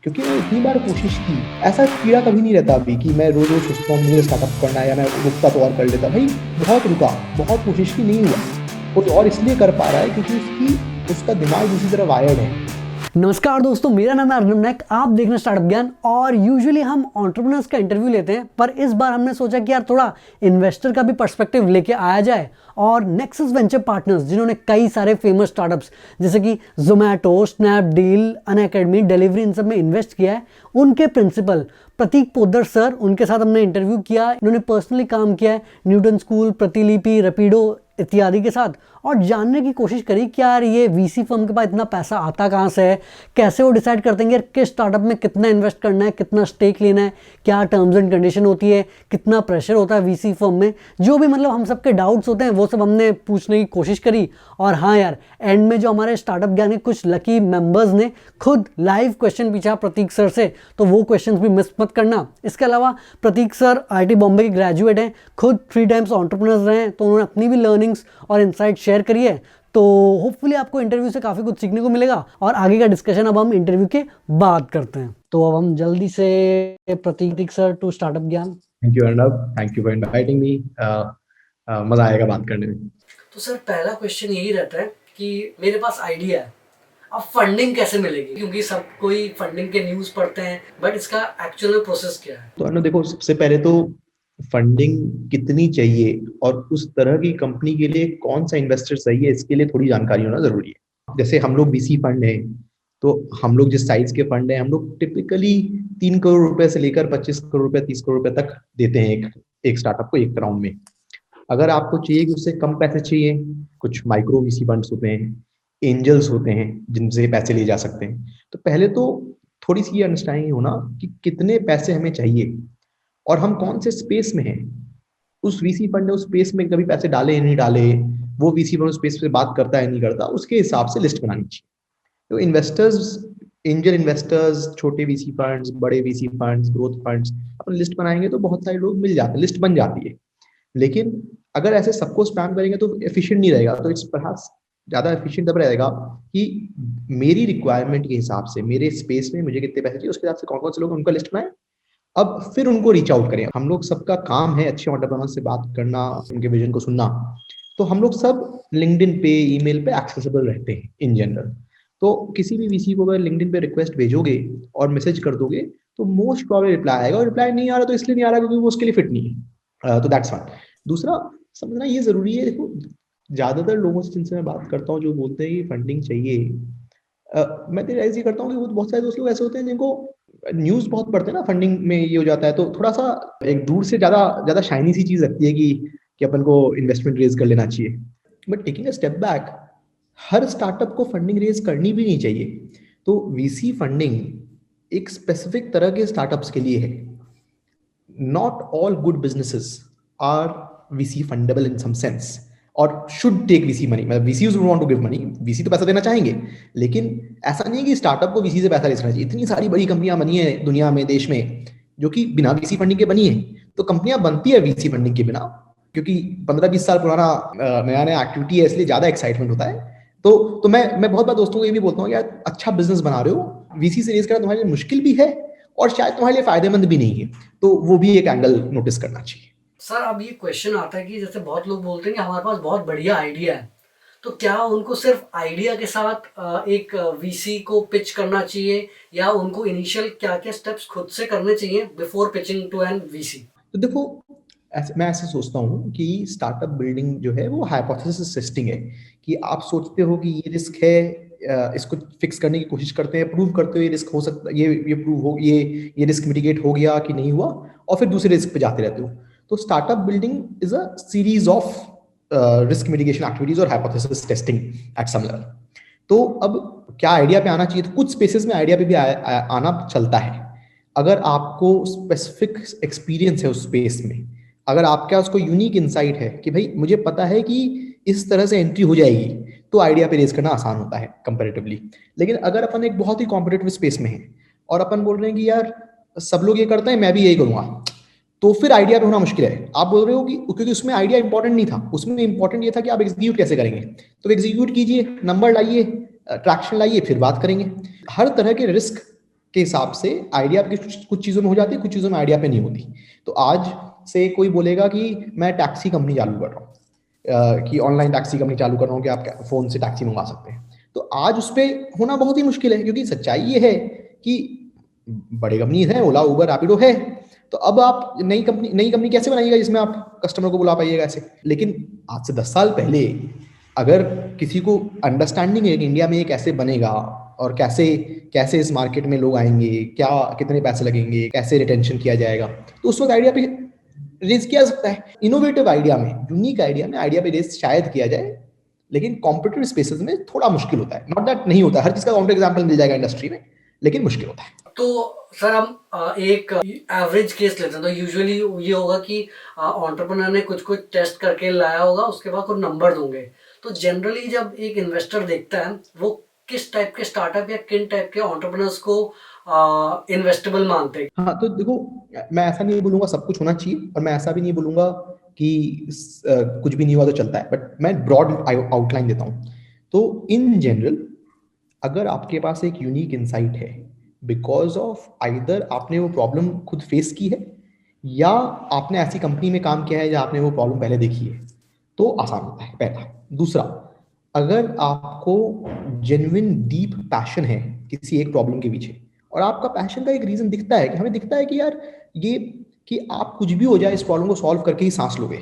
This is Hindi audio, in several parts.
क्योंकि मैंने इतनी बार कोशिश की, ऐसा कीड़ा कभी नहीं रहता अभी कि मैं रोज रोज सोचता हूँ मुझे स्टार्टअप करना है या मैं रुकता तो और कर लेता। भाई बहुत रुका, बहुत कोशिश की, नहीं हुआ। कोई और इसलिए कर पा रहा है क्योंकि उसका दिमाग दूसरी तरह वायर्ड है। नमस्कार दोस्तों, मेरा नाम है अर्नब नायक। आप देख रहे हैं स्टार्टअप ज्ञान। और यूजुअली हम एंटरप्रेन्योर्स का इंटरव्यू लेते हैं, पर इस बार हमने सोचा कि यार थोड़ा इन्वेस्टर का भी पर्सपेक्टिव लेके आया जाए। और नेक्सस वेंचर पार्टनर्स, जिन्होंने कई सारे फेमस स्टार्टअप्स जैसे कि जोमैटो, स्नैपडील, अनअकैडमी, डिलीवरी, इन सब में इन्वेस्ट किया है, उनके प्रिंसिपल प्रतीक पोद्दार सर, उनके साथ हमने इंटरव्यू किया। इन्होंने पर्सनली काम किया है न्यूटन स्कूल, प्रतिलिपि, रैपिडो इत्यादि के साथ, और जानने की कोशिश करी कि यार ये वीसी फर्म के पास इतना पैसा आता कहाँ से है, कैसे वो डिसाइड करते हैं यार किस स्टार्टअप में कितना इन्वेस्ट करना है, कितना स्टेक लेना है, क्या टर्म्स एंड कंडीशन होती है, कितना प्रेशर होता है वीसी फर्म में। जो भी मतलब हम सबके डाउट्स होते हैं वो सब हमने पूछने की कोशिश करी। और हाँ यार, एंड में जो हमारे स्टार्टअप ज्ञान के कुछ लकी मेंबर्स ने खुद लाइव क्वेश्चन पूछा प्रतीक सर से, तो वो क्वेश्चंस भी मिस मत करना। इसके अलावा प्रतीक सर आईटी बॉम्बे के ग्रेजुएट हैं, खुद 3 टाइम्स एंटरप्रेन्योर्स रहे हैं, तो उन्होंने अपनी भी लर्निंग्स और इनसाइट शेयर करी है। तो होपफुली आपको इंटरव्यू से काफ़ी कुछ सीखने को मिलेगा। और आगे का डिस्कशन अब हम इंटरव्यू के बाद करते हैं। तो अब हम जल्दी से प्रतीक सर टू स्टार्टअप ज्ञान। Thank you Arnab, thank you for inviting me. मजा आएगा बात करने में। तो सर पहला क्वेश्चन यही रहता है कि मेरे पास आइडिया है, अब फंडिंग कैसे मिलेगी, क्योंकि सब कोई फंडिंग के न्यूज़ पढ़ते हैं, बट इसका एक्चुअल में प्रोसेस क्या है? तो अर्नब देखो, सबसे पहले तो फंडिंग कितनी चाहिए और उस तरह की कंपनी के लिए कौन सा इन्वेस्टर सही है, इसके लिए थोड़ी जानकारी होना जरूरी है। जैसे हम लोग वीसी फंड है, तो हम लोग जिस साइज के फंड है, हम लोग टिपिकली 3 करोड़ रुपए से लेकर 25 करोड़ रुपए, 30 करोड़ रुपए तक देते हैं एक स्टार्टअप को एक राउंड में। अगर आपको चाहिए कि उससे कम पैसे चाहिए, कुछ माइक्रो वीसी फंड्स होते हैं, एंजल्स होते हैं जिनसे पैसे लिए जा सकते हैं। तो पहले तो थोड़ी सी अंडरस्टैंडिंग होना कि कितने पैसे हमें चाहिए और हम कौन से स्पेस में हैं। उस वीसी फंड ने उस स्पेस में कभी पैसे डाले या नहीं डाले, वो वीसी फंड उस स्पेस पे बात करता है नहीं करता, उसके हिसाब से लिस्ट बनानी चाहिए। तो इन्वेस्टर्स, एंजल इन्वेस्टर्स, छोटे वीसी फंड्स, बड़े वीसी फंड्स, ग्रोथ फंड्स, अपन लिस्ट बनाएंगे तो बहुत सारे लोग मिल जाते हैं, लिस्ट बन जाती है। लेकिन अगर ऐसे सबको स्पैम करेंगे तो एफिशिएंट नहीं रहेगा। तो इट्स परहैप्स ज्यादा एफिशिएंट तब रहेगा कि मेरी रिक्वायरमेंट के हिसाब से, मेरे स्पेस में मुझे कितने पैसे चाहिए, उसके हिसाब से कौन कौन से लोग, उनका लिस्ट बनाए। अब फिर उनको रीच आउट करें। हम लोग सबका काम है अच्छे एंटरप्रेन्योर से बात करना, उनके विजन को सुनना। तो हम लोग सब लिंक्डइन पे, ईमेल पे एक्सेसिबल रहते हैं इन जनरल। तो किसी भी वीसी को अगर लिंक्डइन पे रिक्वेस्ट भेजोगे और मैसेज कर दोगे तो मोस्ट प्रॉब्लम रिप्लाई आएगा। और रिप्लाई नहीं आ रहा तो इसलिए नहीं आ रहा क्योंकि वो उसके लिए फिट नहीं है। तो दैट्स वन। दूसरा समझना ये जरूरी है, देखो ज्यादातर लोगों से जिनसे मैं बात करता हूँ जो बोलते हैं कि फंडिंग चाहिए, मैं तो रियलाइज ये करता हूँ कि वो बहुत सारे दोस्त लोग ऐसे होते हैं जिनको न्यूज बहुत पढ़ते हैं ना, फंडिंग में ये हो जाता है, तो थोड़ा सा एक दूर से ज्यादा ज्यादा शाइनी सी चीज लगती है कि अपन को इन्वेस्टमेंट रेज कर लेना चाहिए। But taking a step back, her startup को फंडिंग रेज करनी भी नहीं चाहिए। तो वीसी फंडिंग एक स्पेसिफिक तरह के स्टार्टअप्स के लिए है। Not all good businesses are VC fundable in some sense और शुड टेक वीसी मनी। मतलब VCs would want to give money, VC तो पैसा देना चाहेंगे, लेकिन ऐसा नहीं कि स्टार्टअप को वीसी से पैसा लेना चाहिए। इतनी सारी बड़ी कंपनियां बनी है दुनिया में, देश में, जो कि बिना वीसी फंडिंग के बनी है। तो कंपनियां बनती है वीसी फंडिंग के बिना, क्योंकि 15-20 साल पुराना नया नया एक्टिविटी है, इसलिए ज्यादा एक्साइटमेंट होता है। तो मैं बहुत बार दोस्तों को ये भी बोलता हूँ, यार अच्छा बिजनेस बना रहे हो, वीसी से रेज करना तुम्हारे लिए मुश्किल भी है और शायद तुम्हारे लिए फायदेमंद भी नहीं है। तो वो भी एक एंगल नोटिस करना चाहिए। सर अब ये क्वेश्चन आता है कि जैसे बहुत लोग बोलते हैं कि हमारे पास बहुत बढ़िया आइडिया है, तो क्या उनको सिर्फ आइडिया के साथ एक वीसी को पिच करना चाहिए, या उनको इनिशियल क्या क्या स्टेप्स खुद से करने चाहिए before pitching to an VC? तो देखो, मैं ऐसे सोचता हूँ कि स्टार्टअप बिल्डिंग जो है वो हाइपोथेसिस टेस्टिंग है। कि आप सोचते हो कि ये रिस्क है, इसको फिक्स करने की कोशिश करते हैं, प्रूव करते हो ये रिस्क हो सकता, ये प्रूव हो, ये रिस्क मिटिगेट हो गया कि नहीं हुआ, और फिर दूसरे रिस्क पे जाते रहते हो। तो startup building is a series of risk mitigation activities और hypothesis testing at some level. तो अब क्या आइडिया पे आना चाहिए, तो कुछ स्पेसेस में आइडिया पे भी आना चलता है। अगर आपको स्पेसिफिक एक्सपीरियंस है उस स्पेस में, अगर आपका उसको यूनिक इंसाइट है कि भाई मुझे पता है कि इस तरह से एंट्री हो जाएगी, तो आइडिया पे रेज करना आसान होता है कंपैरेटिवली। लेकिन अगर अपन एक बहुत ही कॉम्पिटिटिव स्पेस में है और अपन बोल रहे हैं कि यार सब लोग ये करते हैं मैं भी यही करूंगा, तो फिर आइडिया पे होना मुश्किल है। आप बोल रहे हो कि क्योंकि उसमें आइडिया इंपॉर्टेंट नहीं था, उसमें इंपॉर्टेंट ये था कि आप एग्जीक्यूट कैसे करेंगे। तो एग्जीक्यूट कीजिए, नंबर लाइए, ट्रैक्शन लाइए, फिर बात करेंगे। हर तरह के रिस्क के हिसाब से आइडिया आपकी कुछ चीज़ों में हो जाती है, कुछ चीज़ों में आइडिया पे नहीं होती। तो आज से कोई बोलेगा कि मैं टैक्सी कंपनी चालू कर रहा हूँ, कि ऑनलाइन टैक्सी कंपनी चालू कर रहा हूँ कि आप फ़ोन से टैक्सी मंगा सकते हैं। तो आज उस पर होना बहुत ही मुश्किल है, क्योंकि सच्चाई ये है कि बड़े कंपनीज हैं, ओला, उबर, रैपिडो है। तो अब आप नई कंपनी कैसे बनाइएगा जिसमें आप कस्टमर को बुला पाइएगा ऐसे? लेकिन आज से 10 साल पहले अगर किसी को अंडरस्टैंडिंग है कि इंडिया में ये कैसे बनेगा और कैसे कैसे इस मार्केट में लोग आएंगे, क्या कितने पैसे लगेंगे, कैसे रिटेंशन किया जाएगा, तो उस वक्त आइडिया पे रेज किया जा सकता है। इनोवेटिव आइडिया में, यूनिक आइडिया में आइडिया पे रेज शायद किया जाए, लेकिन कॉम्पिटिटिव स्पेसेस में थोड़ा मुश्किल होता है। नॉट दैट नहीं होता, हर चीज का काउंटर एग्जाम्पल मिल जाएगा इंडस्ट्री में, लेकिन मुश्किल होता है। तो सर हम एक एवरेज केस लेते हैं, तो यूजुअली ये होगा कि एंटरप्रेन्योर ने कुछ कुछ टेस्ट करके लाया होगा, उसके बाद कुछ नंबर दोगे। तो जनरली जब एक इन्वेस्टर देखता है, वो किस टाइप के स्टार्टअप या किन टाइप के एंटरप्रेन्योर्स को इन्वेस्टेबल मानते हैं? हाँ, तो देखो, मैं ऐसा नहीं बोलूंगा सब कुछ होना चाहिए, और मैं ऐसा भी नहीं बोलूंगा कि कुछ भी नहीं हुआ तो चलता है, बट मैं ब्रॉड आउटलाइन देता हूँ। तो इन जनरल अगर आपके पास एक यूनिक इंसाइट है, बिकॉज ऑफ आइदर आपने वो प्रॉब्लम खुद फेस की है, या आपने ऐसी कंपनी में काम किया है जहाँ आपने वो प्रॉब्लम पहले देखी है, तो आसान होता है, पहला। दूसरा, अगर आपको जेन्युइन डीप पैशन है किसी एक प्रॉब्लम के पीछे, और आपका पैशन का एक रीजन दिखता है, कि हमें दिखता है कि यार ये, कि आप कुछ भी हो जाए इस प्रॉब्लम को सॉल्व करके ही सांस लोगे,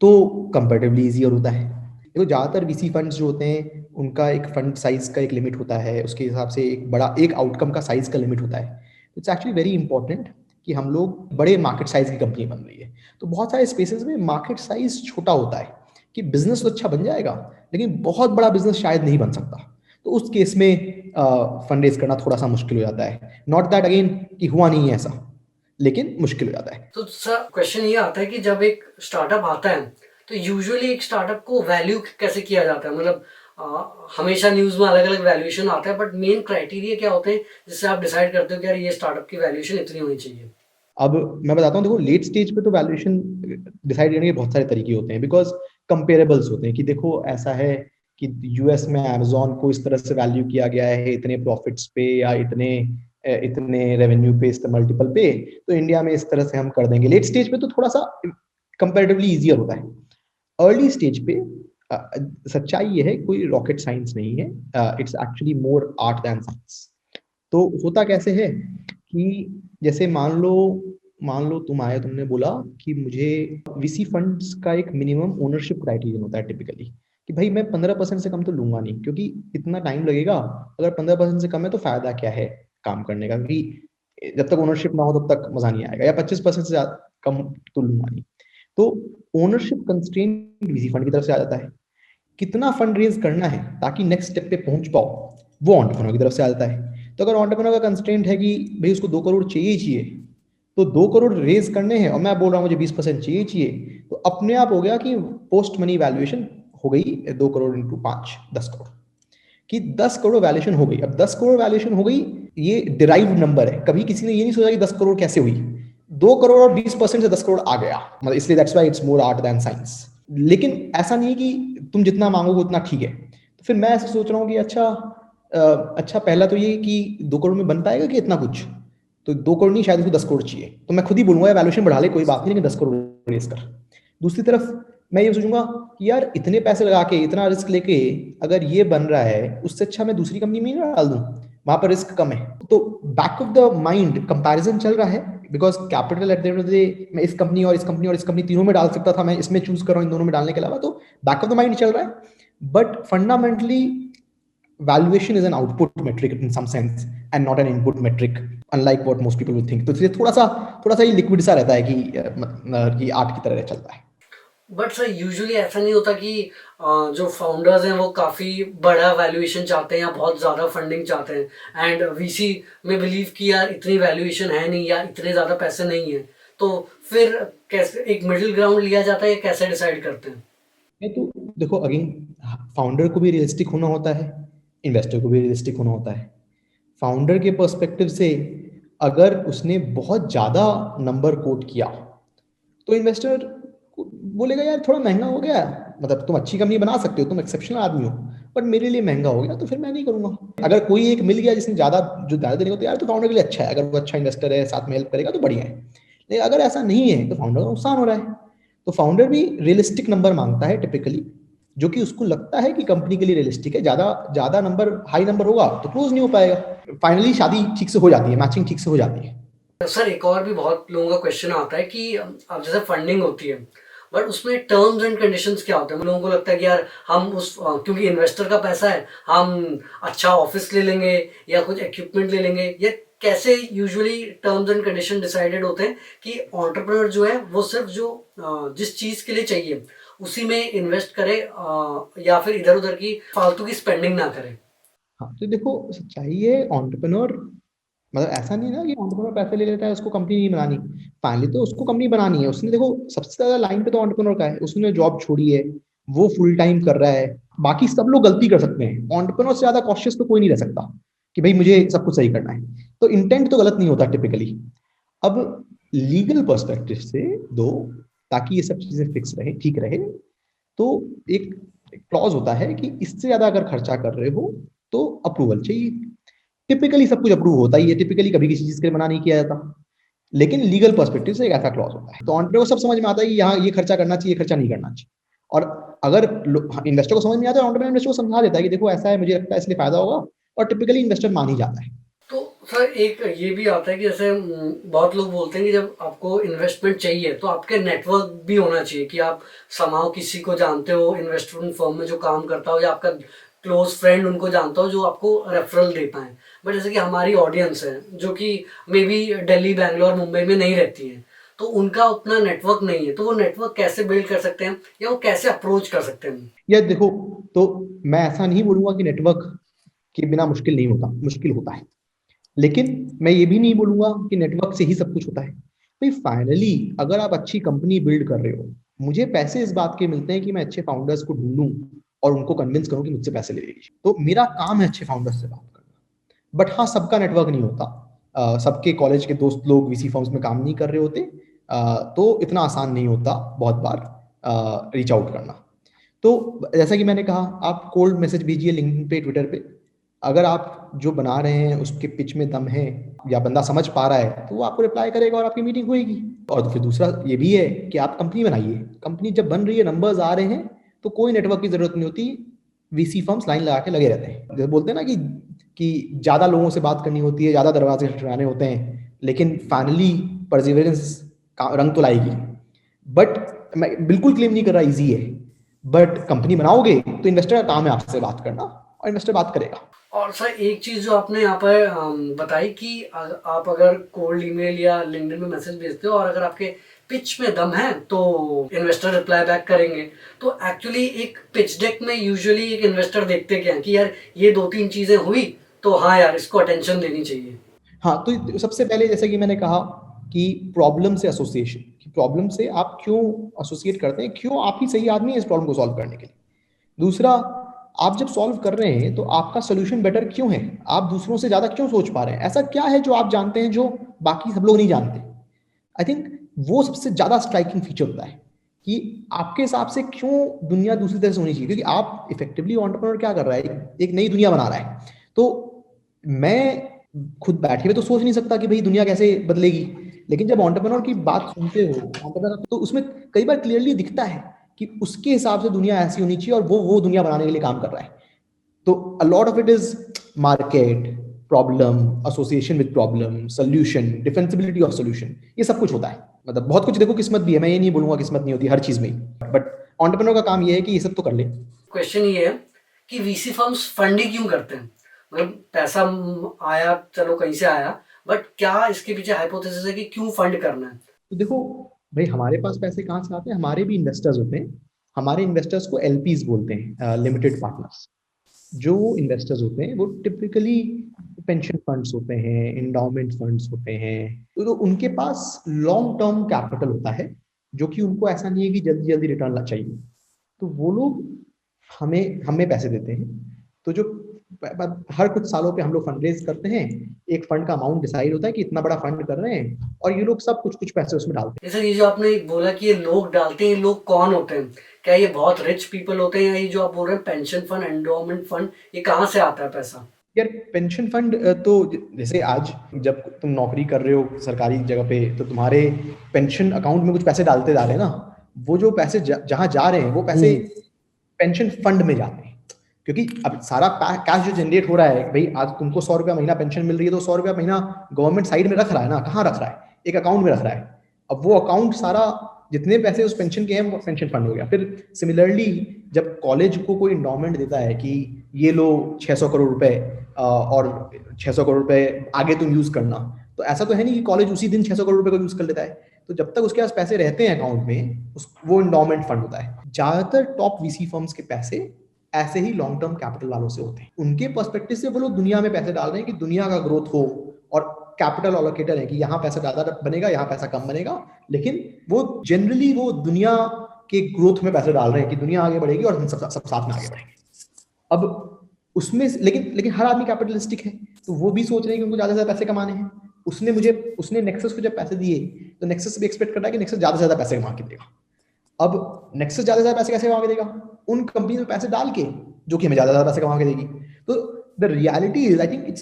तो कंपेरेटिवली ईजियर होता है। देखो, ज़्यादातर वीसी फंड्स जो होते हैं उनका एक फंड साइज का एक लिमिट होता है, उसके हिसाब से एक आउटकम का साइज का लिमिट होता है। इट्स एक्चुअली वेरी इंपॉर्टेंट कि हम लोग बड़े मार्केट साइज की कंपनी बन रही है, तो बहुत सारे स्पेसेस में मार्केट साइज छोटा होता है, कि बिजनेस तो अच्छा बन जाएगा, लेकिन बहुत बड़ा बिजनेस शायद नहीं बन सकता। तो उस केस में फंड रेज करना थोड़ा सा मुश्किल हो जाता है। नॉट दैट अगेन कि हुआ नहीं है ऐसा, लेकिन मुश्किल हो जाता है। तो सर क्वेश्चन ये आता है कि जब एक स्टार्टअप आता है, तो यूजुअली एक स्टार्टअप को वैल्यू कैसे किया जाता है? मतलब हमेशा न्यूज में अलग अलग वैल्यूएशन आता है, बट मेन क्राइटेरिया क्या होते हैं जिससे आप डिसाइड करते हो कि यार ये स्टार्टअप की वैल्यूएशन इतनी होनी चाहिए? अब मैं बताता हूँ, देखो, लेट स्टेज पे तो वैल्यूएशन डिसाइड करने के बहुत सारे तरीके होते हैं, बिकॉज कंपेरेबल्स होते हैं, कि देखो ऐसा है कि यूएस में अमेजोन को इस तरह से वैल्यू किया गया है, इतने प्रॉफिट्स पे या इतने इतने रेवेन्यू पे, इस मल्टीपल पे, तो इंडिया में इस तरह से हम कर देंगे। लेट स्टेज पे तो थोड़ा सा कंपेरेटिवली इजियर होता है। अर्ली स्टेज पे सच्चाई ये है, कोई रॉकेट साइंस नहीं है, it's actually more art than science. तो होता कैसे है कि जैसे मान लो तुमने बोला कि मुझे वीसी फंड्स का एक मिनिमम ओनरशिप क्राइटेरियन होता है टिपिकली, कि भाई मैं 15% से कम तो लूंगा नहीं, क्योंकि इतना टाइम लगेगा। अगर 15% से कम है तो फायदा क्या है काम करने का, क्योंकि जब तक ओनरशिप ना हो तब तक मजा नहीं आएगा, या 25% से कम तो लूंगा नहीं। तो ओनरशिप कंस्ट्रेंट वीसी फंड की तरफ से आ जाता है। कितना फंड रेज करना है ताकि नेक्स्ट स्टेप पे पहुंच पाओ, वो एंटरप्रेन्योर की तरफ से आ जाता है। तो अगर एंटरप्रेन्योर का कंस्ट्रेंट है कि भाई उसको 2 करोड़ चाहिए चाहिए, तो 2 करोड़ रेज करने हैं, और मैं बोल रहा हूँ मुझे 20% चाहिए, तो अपने आप हो गया कि पोस्ट मनी वैल्यूएशन हो गई 2 करोड़ इंटू 5, 10 करोड़, कि 10 करोड़ वैल्यूएशन हो गई। अब 10 करोड़ वैल्यूएशन हो गई, ये डिराइव्ड नंबर है, कभी किसी ने ये नहीं सोचा कि 10 करोड़ कैसे हुई। 2 करोड़ और 20% से 10 करोड़ आ गया, मतलब इसलिए that's why it's more art than science. लेकिन ऐसा नहीं है कि तुम जितना मांगोगे उतना ठीक है। तो फिर मैं ऐसे सोच रहा हूँ कि अच्छा, पहला तो ये कि 2 करोड़ में बन पाएगा कि इतना कुछ, तो 2 करोड़ नहीं, शायद उसको 10 करोड़ चाहिए, तो मैं खुद ही बोलूंगा वैल्यूएशन बढ़ा ले, कोई बात नहीं, लेकिन 10 करोड़ रेस कर। दूसरी तरफ मैं ये सोचूंगा कि यार इतने पैसे लगा के, इतना रिस्क लेके अगर ये बन रहा है, उससे अच्छा मैं दूसरी कंपनी में ही डाल दूं, वहां पर रिस्क कम है। तो back of the mind comparison चल रहा है, because capital eight the end of the day मैं इस कंपनी और इस कंपनी और इस कंपनी तीनों में डाल सकता था, मैं इसमें चूज कर रहा हूं इन दोनों में डालने के अलावा, तो बैक ऑफ द माइंड चल रहा है। But fundamentally valuation is an output metric in some sense and not an input metric, unlike what most people would think. तो इसलिए थोड़ा सा ये लिक्विड सा रहता है, कि आर्ट की तरह चलता है। बट सर यूजुअली ऐसा नहीं होता कि जो फाउंडर्स हैं वो काफ़ी बड़ा वैल्यूएशन चाहते हैं या बहुत ज़्यादा फंडिंग चाहते हैं, एंड वीसी में बिलीव कि यार इतनी वैल्यूएशन है नहीं या इतने ज़्यादा पैसे नहीं है, तो फिर कैसे एक मिडिल ग्राउंड लिया जाता है या कैसे डिसाइड करते हैं? नहीं, तो देखो, अगेन फाउंडर को भी रियलिस्टिक होना होता है, इन्वेस्टर को भी रियलिस्टिक होना होता है। फाउंडर के पर्सपेक्टिव से अगर उसने बहुत ज़्यादा नंबर कोट किया, तो इन्वेस्टर बोलेगा यार थोड़ा महंगा हो गया, मतलब तुम अच्छी कंपनी बना सकते हो, तुम एक्सेप्शनल आदमी हो, बट मेरे लिए महंगा हो गया तो फिर मैं नहीं करूंगा। अगर कोई एक मिल गया जिसने जो ज्यादा देने को तैयार, तो फाउंडर के लिए अच्छा है, अगर वो अच्छा इन्वेस्टर है, साथ में हेल्प करेगा तो बढ़िया है। लेकिन अगर ऐसा नहीं है तो फाउंडर का नुकसान हो रहा है। तो फाउंडर भी रियलिस्टिक नंबर मांगता है टिपिकली, जो कि उसको लगता है कि कंपनी के लिए रियलिस्टिक है। ज्यादा ज्यादा नंबर, हाई नंबर होगा तो क्लोज नहीं हो पाएगा। फाइनली शादी ठीक से हो जाती है, मैचिंग ठीक से हो जाती है। सर एक और भी बहुत लोगों का क्वेश्चन आता है कि अब जैसे फंडिंग होती है, बट उसमें टर्म्स एंड कंडीशंस क्या होते हैं? लोगों को लगता है कि यार हम क्योंकि इन्वेस्टर का पैसा है, हम अच्छा ऑफिस ले लेंगे या कुछ इक्विपमेंट ले लेंगे, या कैसे usually terms and condition decided होते हैं कि एंटरप्रेन्योर जो है वो सिर्फ जो जिस चीज के लिए चाहिए उसी में इन्वेस्ट करे, या फिर इधर उधर की फालतू की स्पेंडिंग ना करे? हाँ, तो देखो सच्चाई है, एंटरप्रेन्योर मतलब ऐसा नहीं है ना कि एंटरप्रेन्योर पैसे ले लेता है, उसको कंपनी नहीं बनानी। फाइनली तो उसको कंपनी बनानी है। उसने देखो सबसे ज्यादा लाइन पे तो एंटरप्रेन्योर का है, उसने जॉब छोड़ी है, वो फुल टाइम कर रहा है। बाकी सब लोग गलती कर सकते हैं, एंटरप्रेन्योर से ज्यादा कॉशियस तो कोई नहीं रह सकता कि भाई मुझे सब कुछ सही करना है। तो इंटेंट तो गलत नहीं होता टिपिकली। अब लीगल पर्सपेक्टिव से दो, ताकि ये सब चीजें फिक्स रहे, ठीक रहे, तो एक क्लॉज होता है कि इससे ज्यादा अगर खर्चा कर रहे हो तो अप्रूवल चाहिए। टिपिकली सब कुछ अप्रूव होता ही है, टिपिकली कभी किसी चीज के लिए मना नहीं किया जाता। लेकिन लीगल पर्सपेक्टिव से एक ऐसा क्लॉज होता है, तो ऑनरेटर को सब समझ में आता है कि यहाँ ये खर्चा करना चाहिए, खर्चा नहीं करना चाहिए। और अगर इन्वेस्टर को समझ में आता है, ऑनरेटर इन्वेस्टर को समझा देता है कि देखो ऐसा है, मुझे लगता है इसलिए फायदा होगा, और टिपिकली इन्वेस्टर मान ही जाता है। तो सर एक ये भी आता है कि जैसे बहुत लोग बोलते हैं कि जब आपको इन्वेस्टमेंट चाहिए तो आपके नेटवर्क भी होना चाहिए, कि आप समाओ किसी को जानते हो इन्वेस्टमेंट फर्म में जो काम करता हो, या आपका क्लोज फ्रेंड उनको जानता हो जो आपको रेफरल दे पाए। बट जैसे कि हमारी ऑडियंस है जो कि मे बी दिल्ली, बैंगलोर, मुंबई में नहीं रहती है, तो उनका उतना नेटवर्क नहीं है, तो वो नेटवर्क कैसे बिल्ड कर सकते हैं या वो कैसे अप्रोच कर सकते हैं? या देखो, तो मैं ऐसा नहीं बोलूंगा कि नेटवर्क के बिना मुश्किल नहीं होता, मुश्किल होता है। लेकिन मैं ये भी नहीं बोलूंगा कि नेटवर्क से ही सब कुछ होता है। भाई फाइनली अगर आप अच्छी कंपनी बिल्ड कर रहे हो, मुझे पैसे इस बात के मिलते हैं कि मैं अच्छे फाउंडर्स को ढूंढूं और उनको कन्विंस करूं कि मुझसे पैसे ले लीजिए। तो मेरा काम है अच्छे फाउंडर्स से बात करना। बट हाँ, सबका नेटवर्क नहीं होता। सबके कॉलेज के दोस्त लोग वीसी फर्म्स में काम नहीं कर रहे होते। तो इतना आसान नहीं होता बहुत बार रीच आउट करना। तो जैसा कि मैंने कहा, आप कोल्ड मैसेज भेजिए लिंक्डइन पे, ट्विटर पे। अगर आप जो बना रहे हैं उसके पिच में दम है या बंदा समझ पा रहा है, तो वो आपको रिप्लाई करेगा और आपकी मीटिंग होगी। और फिर दूसरा ये भी है कि आप कंपनी बनाइए। कंपनी जब बन रही है, नंबर्स आ रहे हैं, तो कोई नेटवर्क की जरूरत नहीं होती। वीसी फर्म्स लाइन लगा के लगे रहते हैं। जैसे बोलते हैं ना कि ज्यादा लोगों से बात करनी होती है, ज्यादा दरवाजे खटखटाने होते हैं, लेकिन फाइनली परसिवरेंस का रंग तो लाएगी। बट मैं बिल्कुल क्लेम नहीं कर रहा इजी है, बट कंपनी बनाओगे तो इन्वेस्टर का काम है आपसे बात करना, और इन्वेस्टर बात करेगा। और सर एक चीज जो आपने यहाँ पर बताई कि आप अगर कोल्ड ईमेल या लिंक्डइन में मैसेज भेजते हो और अगर आपके पिच में दम है तो इन्वेस्टर रिप्लाई बैक करेंगे। तो एक्चुअली एक पिच डेक में यूजुअली एक इन्वेस्टर देखते क्या है कि यार ये दो तीन चीजें हुई तो हाँ यार इसको अटेंशन देनी चाहिए। हाँ, तो सबसे पहले जैसे कि मैंने कहा कि प्रॉब्लम से एसोसिएशन, कि प्रॉब्लम से आप क्यों एसोसिएट करते हैं, क्यों आप ही सही आदमी है इस प्रॉब्लम को सॉल्व करने के लिए। दूसरा, आप जब सॉल्व कर रहे हैं तो आपका सोल्यूशन बेटर क्यों है, आप दूसरों से ज्यादा क्यों सोच पा रहे हैं, ऐसा क्या है जो आप जानते हैं जो बाकी सब लोग नहीं जानते। आई थिंक वो सबसे ज्यादा स्ट्राइकिंग फीचर होता है कि आपके हिसाब से क्यों दुनिया दूसरी तरह से होनी चाहिए। क्योंकि आप इफेक्टिवली एंटरप्रेन्योर क्या कर रहा है, एक नई दुनिया बना रहा है। तो मैं खुद बैठे हुए तो सोच नहीं सकता कि भाई दुनिया कैसे बदलेगी, लेकिन जब एंटरप्रेन्योर की बात सुनते हो एंटरप्रेन्योर, तो उसमें कई बार क्लियरली दिखता है कि उसके हिसाब से दुनिया ऐसी होनी चाहिए और वो दुनिया बनाने के लिए काम कर रहा है। तो a lot of it is market, problem, association with problem, solution, defensibility of solution, ये सब कुछ होता है। मतलब बहुत कुछ देखो, किस्मत भी है, मैं ये नहीं बोलूंगा किस्मत नहीं होती हर चीज में, बट एंटरप्रेन्योर का काम ये है कि ये सब तो कर ले। क्वेश्चन ये है कि वीसी फर्म्स फंडिंग क्यों करते हैं? मतलब पैसा आया, चलो कहीं से आया, बट क्या इसके पीछे हाइपोथेसिस है कि क्यों फंड करना है? तो देखो भाई, हमारे पास पैसे कहाँ से आते हैं, हमारे भी इन्वेस्टर्स होते हैं। हमारे इन्वेस्टर्स को एलपीज बोलते हैं, लिमिटेड पार्टनर्स। जो इन्वेस्टर्स होते हैं वो टिपिकली पेंशन फंड्स होते हैं, इंडाउमेंट फंड्स होते हैं। तो उनके पास लॉन्ग टर्म कैपिटल होता है, जो कि उनको ऐसा नहीं है कि जल्दी जल्दी रिटर्न चाहिए। तो वो लोग हमें हमें पैसे देते हैं। तो जो हर कुछ सालों पे हम लोग फंड रेज करते हैं, एक फंड का अमाउंट डिसाइड होता है कि इतना बड़ा फंड कर रहे हैं, और ये लोग सब कुछ कुछ पैसे उसमें डालते हैं। जैसे ये जो आपने बोला कि ये लोग डालते हैं, ये लोग कौन होते हैं? क्या ये बहुत रिच पीपल होते हैं, या ये जो आप बोल रहे हैं पेंशन फंड, एंडोमेंट फंड, ये कहाँ से आता है पैसा? यार पेंशन फंड तो जैसे आज जब तुम नौकरी कर रहे हो सरकारी जगह पे, तो तुम्हारे पेंशन अकाउंट में कुछ पैसे डालते जा रहे हैं ना, वो जो पैसे जहां जा रहे हैं वो पैसे पेंशन फंड में जाते हैं। क्योंकि अब सारा कैश जो जनरेट हो रहा है, भाई आज तुमको 100 रुपया महीना पेंशन मिल रही है, तो 100 रुपया महीना गवर्नमेंट साइड में रख रहा है ना, कहाँ रख रहा है? एक अकाउंट में रख रहा है। अब वो अकाउंट सारा जितने पैसे उस पेंशन के हैं वो पेंशन फंड हो गया। फिर सिमिलरली जब कॉलेज को कोई इंडोमेंट देता है कि ये लो 600 करोड़ रुपए और 600 करोड़ रुपए आगे तुम यूज करना, तो ऐसा तो है नहीं कि कॉलेज उसी दिन 600 करोड़ रुपए को यूज कर लेता है। तो जब तक उसके पास पैसे रहते हैं अकाउंट में, वो इंडोमेंट फंड होता है। ज्यादातर टॉप वीसी फर्म्स के पैसे ऐसे ही लॉन्ग टर्म कैपिटल वालों से होते हैं। उनके पर्सपेक्टिव से वो लोग दुनिया में पैसे डाल रहे हैं कि दुनिया का ग्रोथ हो, और कैपिटल अलोकेटर है कि यहाँ पैसा ज्यादा बनेगा, यहाँ पैसा कम बनेगा, लेकिन वो जनरली वो दुनिया के ग्रोथ में पैसे डाल रहे हैं कि दुनिया आगे बढ़ेगी और हम सब साथ में आगे बढ़ेंगे। अब उसमें लेकिन हर आदमी कैपिटलिस्टिक है, तो वो भी सोच रहे हैं कि उनको ज्यादा से ज्यादा पैसे कमाने हैं। उसने नेक्सस को जब पैसे दिए, तो नेक्सस भी एक्सपेक्ट कर रहा है कि नेक्सस ज्यादा से ज्यादा पैसे कमा के देगा। अब नेक्सस ज्यादा से ज्यादा पैसे कैसे कमा के देगा? उन कंपनी में पैसे डाल के जो कि हमें ज्यादा से ज्यादा पैसे कमा के देगी। तो the reality is, I think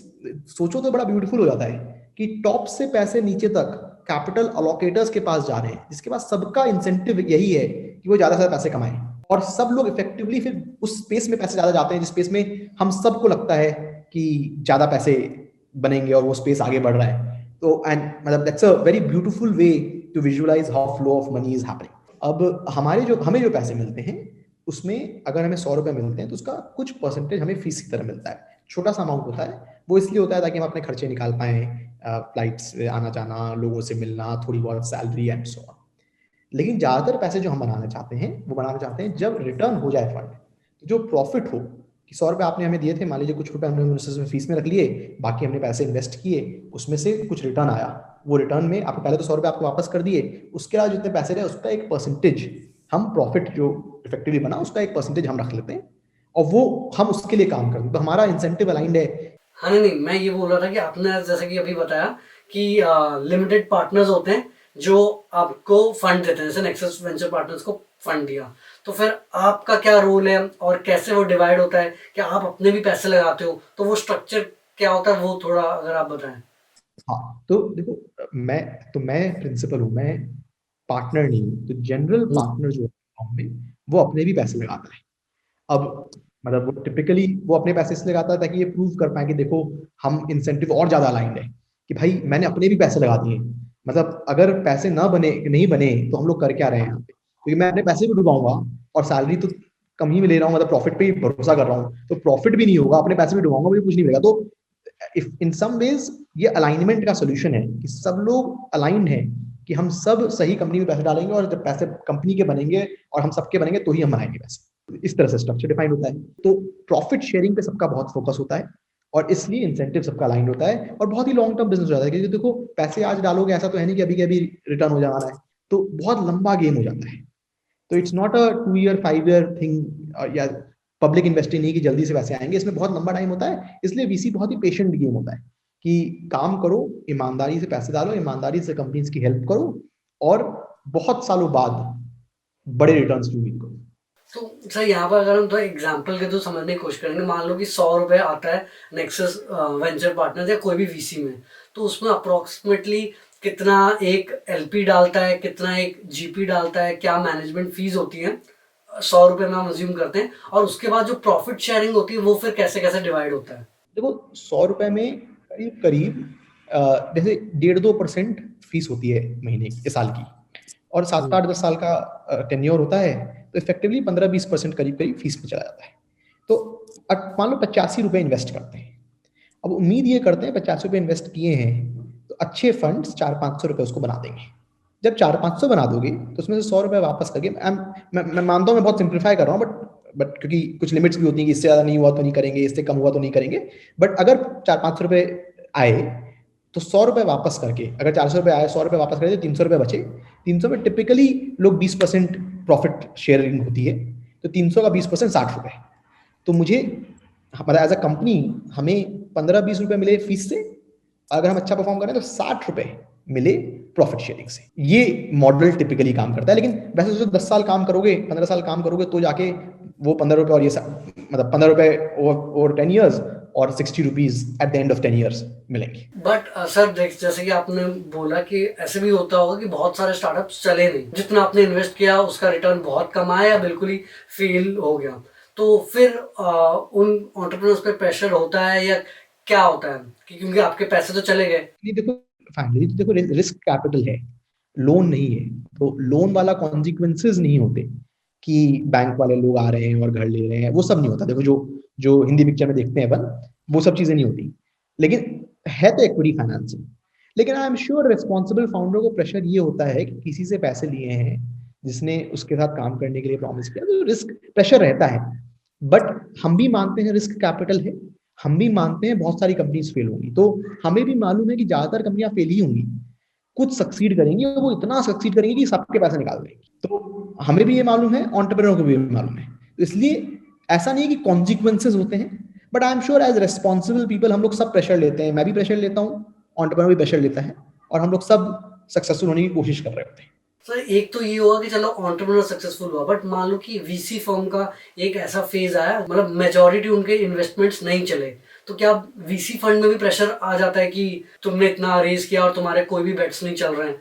सोचो तो बड़ा ब्यूटीफुल हो जाता है कि टॉप से पैसे नीचे तक कैपिटल अलोकेटर्स के पास जा रहे हैं, जिसके पास सबका इंसेंटिव यही है कि वो ज्यादा से ज्यादा पैसे कमाएं, और सब लोग इफेक्टिवली फिर उस स्पेस में पैसे ज्यादा जाते हैं जिस स्पेस में हम सबको लगता है कि ज्यादा पैसे बनेंगे और वो स्पेस आगे बढ़ रहा है। तो एंड मतलब that's a very beautiful way to visualise how flow of money is happening. अब हमें जो पैसे मिलते हैं उसमें अगर हमें 100 रुपए मिलते हैं तो उसका कुछ परसेंटेज हमें फीस की तरह मिलता है। छोटा सा अमाउंट होता है, वो इसलिए होता है ताकि हम अपने खर्चे निकाल पाए, फ्लाइट्स आना जाना, लोगों से मिलना, थोड़ी बहुत सैलरी एंड सो ऑन। लेकिन ज्यादातर पैसे जो हम बनाना चाहते हैं वो बनाना चाहते हैं जब रिटर्न हो जाए फंड, तो जो प्रॉफिट हो कि 100 रुपए आपने हमें दिए थे, मान लीजिए कुछ रुपए हमने फीस में रख लिए, बाकी हमने पैसे इन्वेस्ट किए, उसमें से कुछ रिटर्न आया, वो रिटर्न में आपको पहले तो 100 रुपए आपको वापस कर दिए, उसके बाद जितने पैसे रहे उसका एक परसेंटेज हम प्रॉफिट जो इफेक्टिवली बना उसका एक परसेंटेज हम रख लेते हैं, और वो हम उसके लिए काम करते हैं। तो हमारा इंसेंटिव अलाइंड है। हाँ नहीं, मैं ये बोल रहा था कि आपने जैसे कि अभी बताया कि लिमिटेड पार्टनर्स होते हैं जो आपको फंड देते हैं, जैसे नेक्सस वेंचर पार्टनर्स को फंड दिया, तो फिर आपका क्या रोल है और कैसे वो डिवाइड होता है? क्या आप अपने भी पैसे लगाते हो? तो वो स्ट्रक्चर क्या होता है, वो थोड़ा अगर आप बताएं। हाँ तो देखो, मैं प्रिंसिपल हूँ, मैं पार्टनर नहीं हूँ। तो जनरल पार्टनर जो है वो अपने भी पैसे लगाता है। अब मतलब वो टिपिकली वो अपने पैसे इसलिए लगाता है ताकि ये प्रूव कर पाए कि देखो हम इंसेंटिव और ज्यादा अलाइंड है, कि भाई मैंने अपने भी पैसे लगा दिए। मतलब अगर पैसे नहीं बने तो हम लोग कर क्या रहे हैं यहाँ पे, क्योंकि मैं अपने पैसे भी डुबाऊंगा और सैलरी तो कम ही में ले रहा हूँ, मतलब प्रॉफिट पे ही भरोसा कर रहा हूँ, तो प्रॉफिट भी नहीं होगा, अपने पैसे भी डुबाऊंगा, मुझे कुछ नहीं मिलेगा। तो इफ इन सम वेज ये अलाइनमेंट का सोल्यूशन है कि सब लोग अलाइंड है कि हम सब सही कंपनी में पैसे डालेंगे, और जब पैसे कंपनी के बनेंगे और हम सबके बनेंगे तो ही हम बनाएंगे पैसे। इस तरह से स्ट्रक्चर डिफाइन होता है। तो प्रॉफिट शेयरिंग पे सबका बहुत फोकस होता है, और इसलिए इंसेंटिव सबका अलाइन होता है, और बहुत ही लॉन्ग टर्म बिजनेस हो जाता है। क्योंकि देखो पैसे आज डालोगे, ऐसा तो है नहीं कि अभी के अभी रिटर्न हो जाना है, तो बहुत लंबा गेम हो जाता है। तो it's not a 2 year 5 year thing, या पब्लिक इन्वेस्टिंग नहीं कि जल्दी से पैसे आएंगे, इसमें बहुत लंबा टाइम होता है। इसलिए वीसी बहुत ही पेशेंट गेम होता है कि काम करो, ईमानदारी से पैसे डालो, ईमानदारी से कंपनीज की हेल्प करो, और बहुत सालों बाद बड़े रिटर्न्स की उम्मीद करो। तो सर यहाँ पर अगर हम तो एग्जाम्पल के तो समझने की कोशिश करेंगे, मान लो कि 100 रुपए आता है नेक्सस वेंचर पार्टनर या कोई भी वीसी में, तो उसमें अप्रोक्सीमेटली कितना एक एलपी डालता है, कितना एक जीपी डालता है, क्या मैनेजमेंट फीस होती है? 100 रुपए में हम अज्यूम करते हैं, और उसके बाद जो प्रॉफिट शेयरिंग होती है वो फिर कैसे कैसे डिवाइड होता है? देखो 100 रुपए में करीब करीब जैसे 1.5-2% फीस होती है महीने की, साल की, और 7-8-10 साल का टेन्योर होता है, तो इफेक्टिवली 15-20% करीब करीब फीस पे चला जाता है। तो मान लो 85 रुपए इन्वेस्ट करते हैं। अब उम्मीद ये करते हैं 85 रुपए इन्वेस्ट किए हैं तो अच्छे फंड्स 400-500 रुपए उसको बना देंगे। जब 400-500 बना दोगे तो उसमें से 100 रुपए वापस करके, मैं मानता हूँ मैं बहुत सिंप्लीफाई कर रहा हूँ, बट क्योंकि कुछ लिमिट्स भी होती हैं कि इससे ज्यादा नहीं हुआ तो नहीं करेंगे, इससे कम हुआ तो नहीं करेंगे। बट अगर 400-500 रुपए आए तो 100 रुपए वापस करके, अगर 400 रुपए आए 100 रुपए वापस करके 300 रुपए बचे। 300 में टिपिकली लोग 20% प्रॉफिट शेयरिंग होती है, तो 300 का 20% 60 रुपए। तो मुझे मतलब एज अ कंपनी हमें 15-20 रुपए मिले फीस से, अगर हम अच्छा परफॉर्म करें तो 60 रुपए मिले प्रॉफिट शेयरिंग से। ये मॉडल टिपिकली काम करता है। लेकिन वैसे तो 10 साल काम करोगे, 15 साल काम करोगे तो जाके वो 15 रुपए और ये मतलब 15 रुपए ओवर 10 ईयर्स और 60 rupees eight the end of 10 years मिलेंगे। बट सर देख, जैसे कि आपने बोला कि ऐसे भी होता होगा कि बहुत सारे स्टार्टअप्स चले नहीं, जितना आपने इन्वेस्ट किया उसका रिटर्न बहुत कम आया या बिल्कुल ही फेल हो गया, तो फिर उन एंटरप्रेन्योर्स पे प्रेशर होता है या क्या होता है कि क्योंकि आपके पैसे तो चले गए? नहीं देखो, फाइनली तो देखो रिस्क कैपिटल है, लोन नहीं है। तो लोन वाला कॉन्सिक्वेंसेस नहीं होते कि बैंक वाले लोग आ रहे हैं और घर ले रहे हैं, वो सब नहीं होता। देखो जो जो हिंदी पिक्चर में देखते हैं अपन, वो सब चीजें नहीं होती। लेकिन है तो इक्विटी फाइनेंसिंग। लेकिन आई एम श्योर रिस्पॉन्सिबल फाउंडर को प्रेशर ये होता है कि किसी से पैसे लिए हैं जिसने उसके साथ काम करने के लिए प्रॉमिस किया, तो रिस्क प्रेशर रहता है। बट हम भी मानते हैं रिस्क कैपिटल है, हम भी मानते हैं बहुत सारी कंपनीज फेल होंगी, तो हमें भी मालूम है कि ज्यादातर कंपनियां फेल ही होंगी। कुछ सक्सीड करेंगी और वो इतना सक्सीड करेंगी कि सबके पैसे निकाल देंगी। तो हमें भी ये मालूम है, एंटरप्रेन्योर को भी मालूम है। तो इसलिए ऐसा नहीं है कि कॉन्सिक्वेंसेज होते हैं, but I am sure as responsible people हम लोग सब प्रेशर लेते हैं। मैं भी प्रेशर लेता हूँ, एंटरप्रेन्योर भी प्रेशर लेता है, और हम लोग सब सक्सेसफुल होने की कोशिश कर रहे होते हैं। सर एक तो ये हुआ कि चलो एंटरप्रेन्योर सक्सेसफुल हुआ, बट मान लो कि वीसी फर्म का एक ऐसा फेज आया, मतलब मेजॉरिटी उनके इन्वेस्टमेंट्स नहीं चले, तो क्या वीसी फंड में भी प्रेशर आ जाता है कि तुमने इतना रेज किया और तुम्हारे कोई भी बेट्स नहीं चल रहे हैं?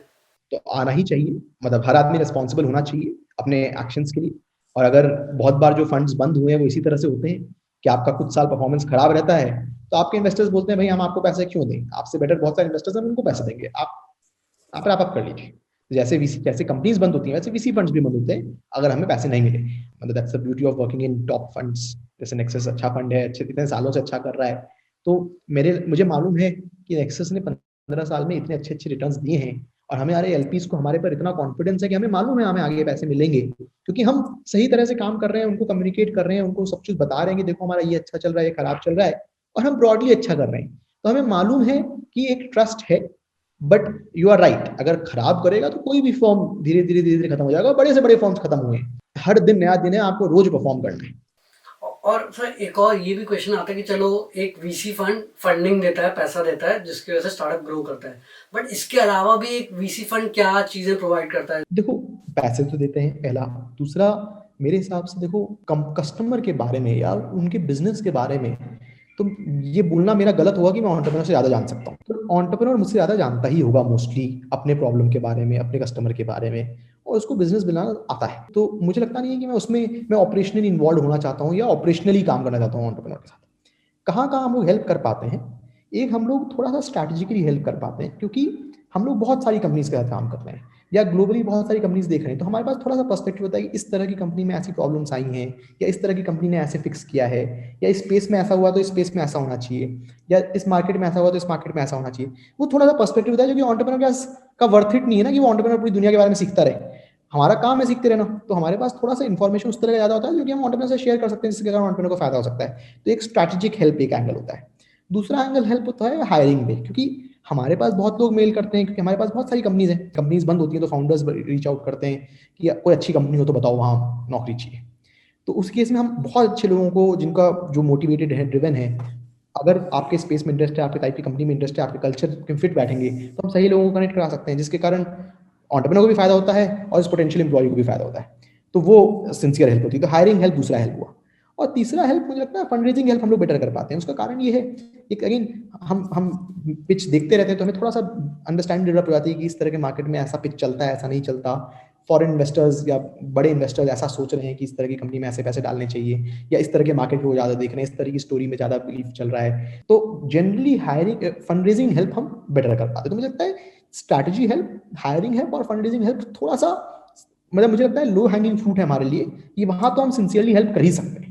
तो आना ही चाहिए, मतलब हर आदमी रिस्पॉन्सिबल होना चाहिए अपने एक्शंस के लिए। और अगर बहुत बार जो फंड्स बंद हुए हैं वो इसी तरह से होते हैं कि आपका कुछ साल परफॉर्मेंस खराब रहता है, तो आपके इन्वेस्टर्स बोलते हैं भाई हम आपको पैसे क्यों दें, आपसे बेटर बहुत सारे इन्वेस्टर्स हैं, उनको पैसे देंगे, आप रैप अप कर लीजिए। जैसे वीसी, जैसे कंपनीज बंद होती हैं वैसे वीसी फंड्स भी बंद होते हैं अगर हमें पैसे नहीं मिले। मतलब that's the beauty of working in top funds. जैसे नेक्सस अच्छा फंड है, अच्छे इतने सालों से अच्छा कर रहा है, तो मेरे मुझे मालूम है कि नेक्सस ने 15 साल में इतने अच्छे अच्छे रिटर्न्स दिए हैं, और हमारे एलपीज को हमारे पर इतना कॉन्फिडेंस है कि हमें मालूम है हमें आगे पैसे मिलेंगे, क्योंकि हम सही तरह से काम कर रहे हैं, उनको कम्युनिकेट कर रहे हैं, उनको सब चीज बता रहे हैं कि देखो हमारा ये अच्छा चल रहा है, ये खराब चल रहा है, और हम ब्रॉडली अच्छा कर रहे हैं। तो हमें मालूम है कि एक ट्रस्ट है। बट यू आर राइट, अगर खराब करेगा तो कोई भी फॉर्म धीरे धीरे धीरे धीरे खत्म हो जाएगा। बड़े से बड़े फॉर्म्स खत्म हुए हैं, हर दिन नया दिन है, आपको रोज परफॉर्म करना है। और सर एक और ये भी क्वेश्चन आता है कि चलो एक वीसी फंड फंडिंग देता है, पैसा देता है जिसकी वजह से स्टार्टअप ग्रो करता है, बट इसके अलावा भी एक वीसी फंड क्या चीजें प्रोवाइड करता है? देखो, पैसे तो देते हैं पहला, दूसरा मेरे हिसाब से देखो कस्टमर के बारे में या उनके बिजनेस के बारे में, तो ये बोलना मेरा गलत होगा कि मैं एंटरप्रेन्योर से ज्यादा जान सकता हूँ। तो एंटरप्रेन्योर मुझसे ज्यादा जानता ही होगा मोस्टली अपने प्रॉब्लम के बारे में, अपने कस्टमर के बारे में, और उसको बिजनेस बनाना आता है। तो मुझे लगता नहीं है कि मैं उसमें मैं ऑपरेशनली इन्वॉल्व होना चाहता हूँ या ऑपरेशनली काम करना चाहता हूँ एंटरप्रेन्योर के साथ। कहाँ कहाँ हम लोग हेल्प कर पाते हैं, एक हम लोग थोड़ा सा स्ट्रैटेजिकली हेल्प कर पाते हैं, क्योंकि हम लोग बहुत सारी कंपनीज के साथ काम कर रहे हैं या ग्लोबली बहुत सारी कंपनीज देख रहे हैं, तो हमारे पास थोड़ा सा पर्सपेक्टिव होता है कि इस तरह की कंपनी में ऐसी प्रॉब्लम्स आई हैं, या इस तरह की कंपनी ने ऐसे फिक्स किया है, या इस स्पेस में ऐसा हुआ तो इस स्पेस में ऐसा होना चाहिए, या इस मार्केट में ऐसा हुआ तो इस मार्केट में ऐसा होना चाहिए। वो थोड़ा सा पर्सपेक्टिव होता है, जो कि एंटरप्रेन्योर का वर्थ इट नहीं है ना कि वो एंटरप्रेन्योर पूरी दुनिया के बारे में सीखता रहे। हमारा काम है सीखते रहना, तो हमारे पास थोड़ा सा इन्फॉर्मेशन उस तरह का ज्यादा होता है जो कि हम एंटरप्रेन्योर से शेयर कर सकते हैं, जिसके कारण एंटरप्रेन्योर को फायदा हो सकता है। तो एक स्ट्रैटेजिक हेल्प एक एंगल होता है। दूसरा एंगल हेल्प होता है हायरिंग में, क्योंकि हमारे पास बहुत लोग मेल करते हैं, क्योंकि हमारे पास बहुत सारी कंपनीज हैं, कंपनीज बंद होती हैं तो फाउंडर्स रीच आउट करते हैं कि कोई अच्छी कंपनी हो तो बताओ वहाँ नौकरी चाहिए। तो उस केस में हम बहुत अच्छे लोगों को, जिनका जो मोटिवेटेड है, ड्रिवन है, अगर आपके स्पेस में इंटरेस्ट है, आपके टाइप की कंपनी में इंटरेस्ट है, आपके कल्चर के फिट बैठेंगे, तो हम सही लोगों को कनेक्ट करा सकते हैं, जिसके कारण एंटरप्रेन्योर को भी फायदा होता है और इस पोटेंशियल एम्प्लॉय को भी फायदा होता है। तो वो सिंसियर हेल्प होती है। तो हायरिंग हेल्प दूसरा हेल्प हुआ। और तीसरा हेल्प मुझे लगता है फंड रेजिंग हेल्प हम लोग बेटर कर पाते हैं। उसका कारण ये है, एक अगेन हम पिच देखते रहते हैं तो हमें थोड़ा सा अंडरस्टैंडिंग डेवलप हो जाती है कि इस तरह के मार्केट में ऐसा पिच चलता है, ऐसा नहीं चलता। फॉरेन इन्वेस्टर्स या बड़े इन्वेस्टर्स ऐसा सोच रहे हैं कि इस तरह की कंपनी में ऐसे पैसे डालने चाहिए, या इस तरह के मार्केट को ज़्यादा देख रहे हैं, इस तरह की स्टोरी में ज़्यादा बिलीव चल रहा है। तो generally hiring fund raising help हम बेटर कर पाते हैं। तो मुझे लगता है स्ट्रैटेजी हेल्प, हायरिंग हेल्प और फंड रेजिंग हेल्प थोड़ा सा, मतलब मुझे लगता है लो हैंगिंग फ्रूट है हमारे लिए, ये वहां तो हम सिंसियरली हेल्प कर ही सकते हैं।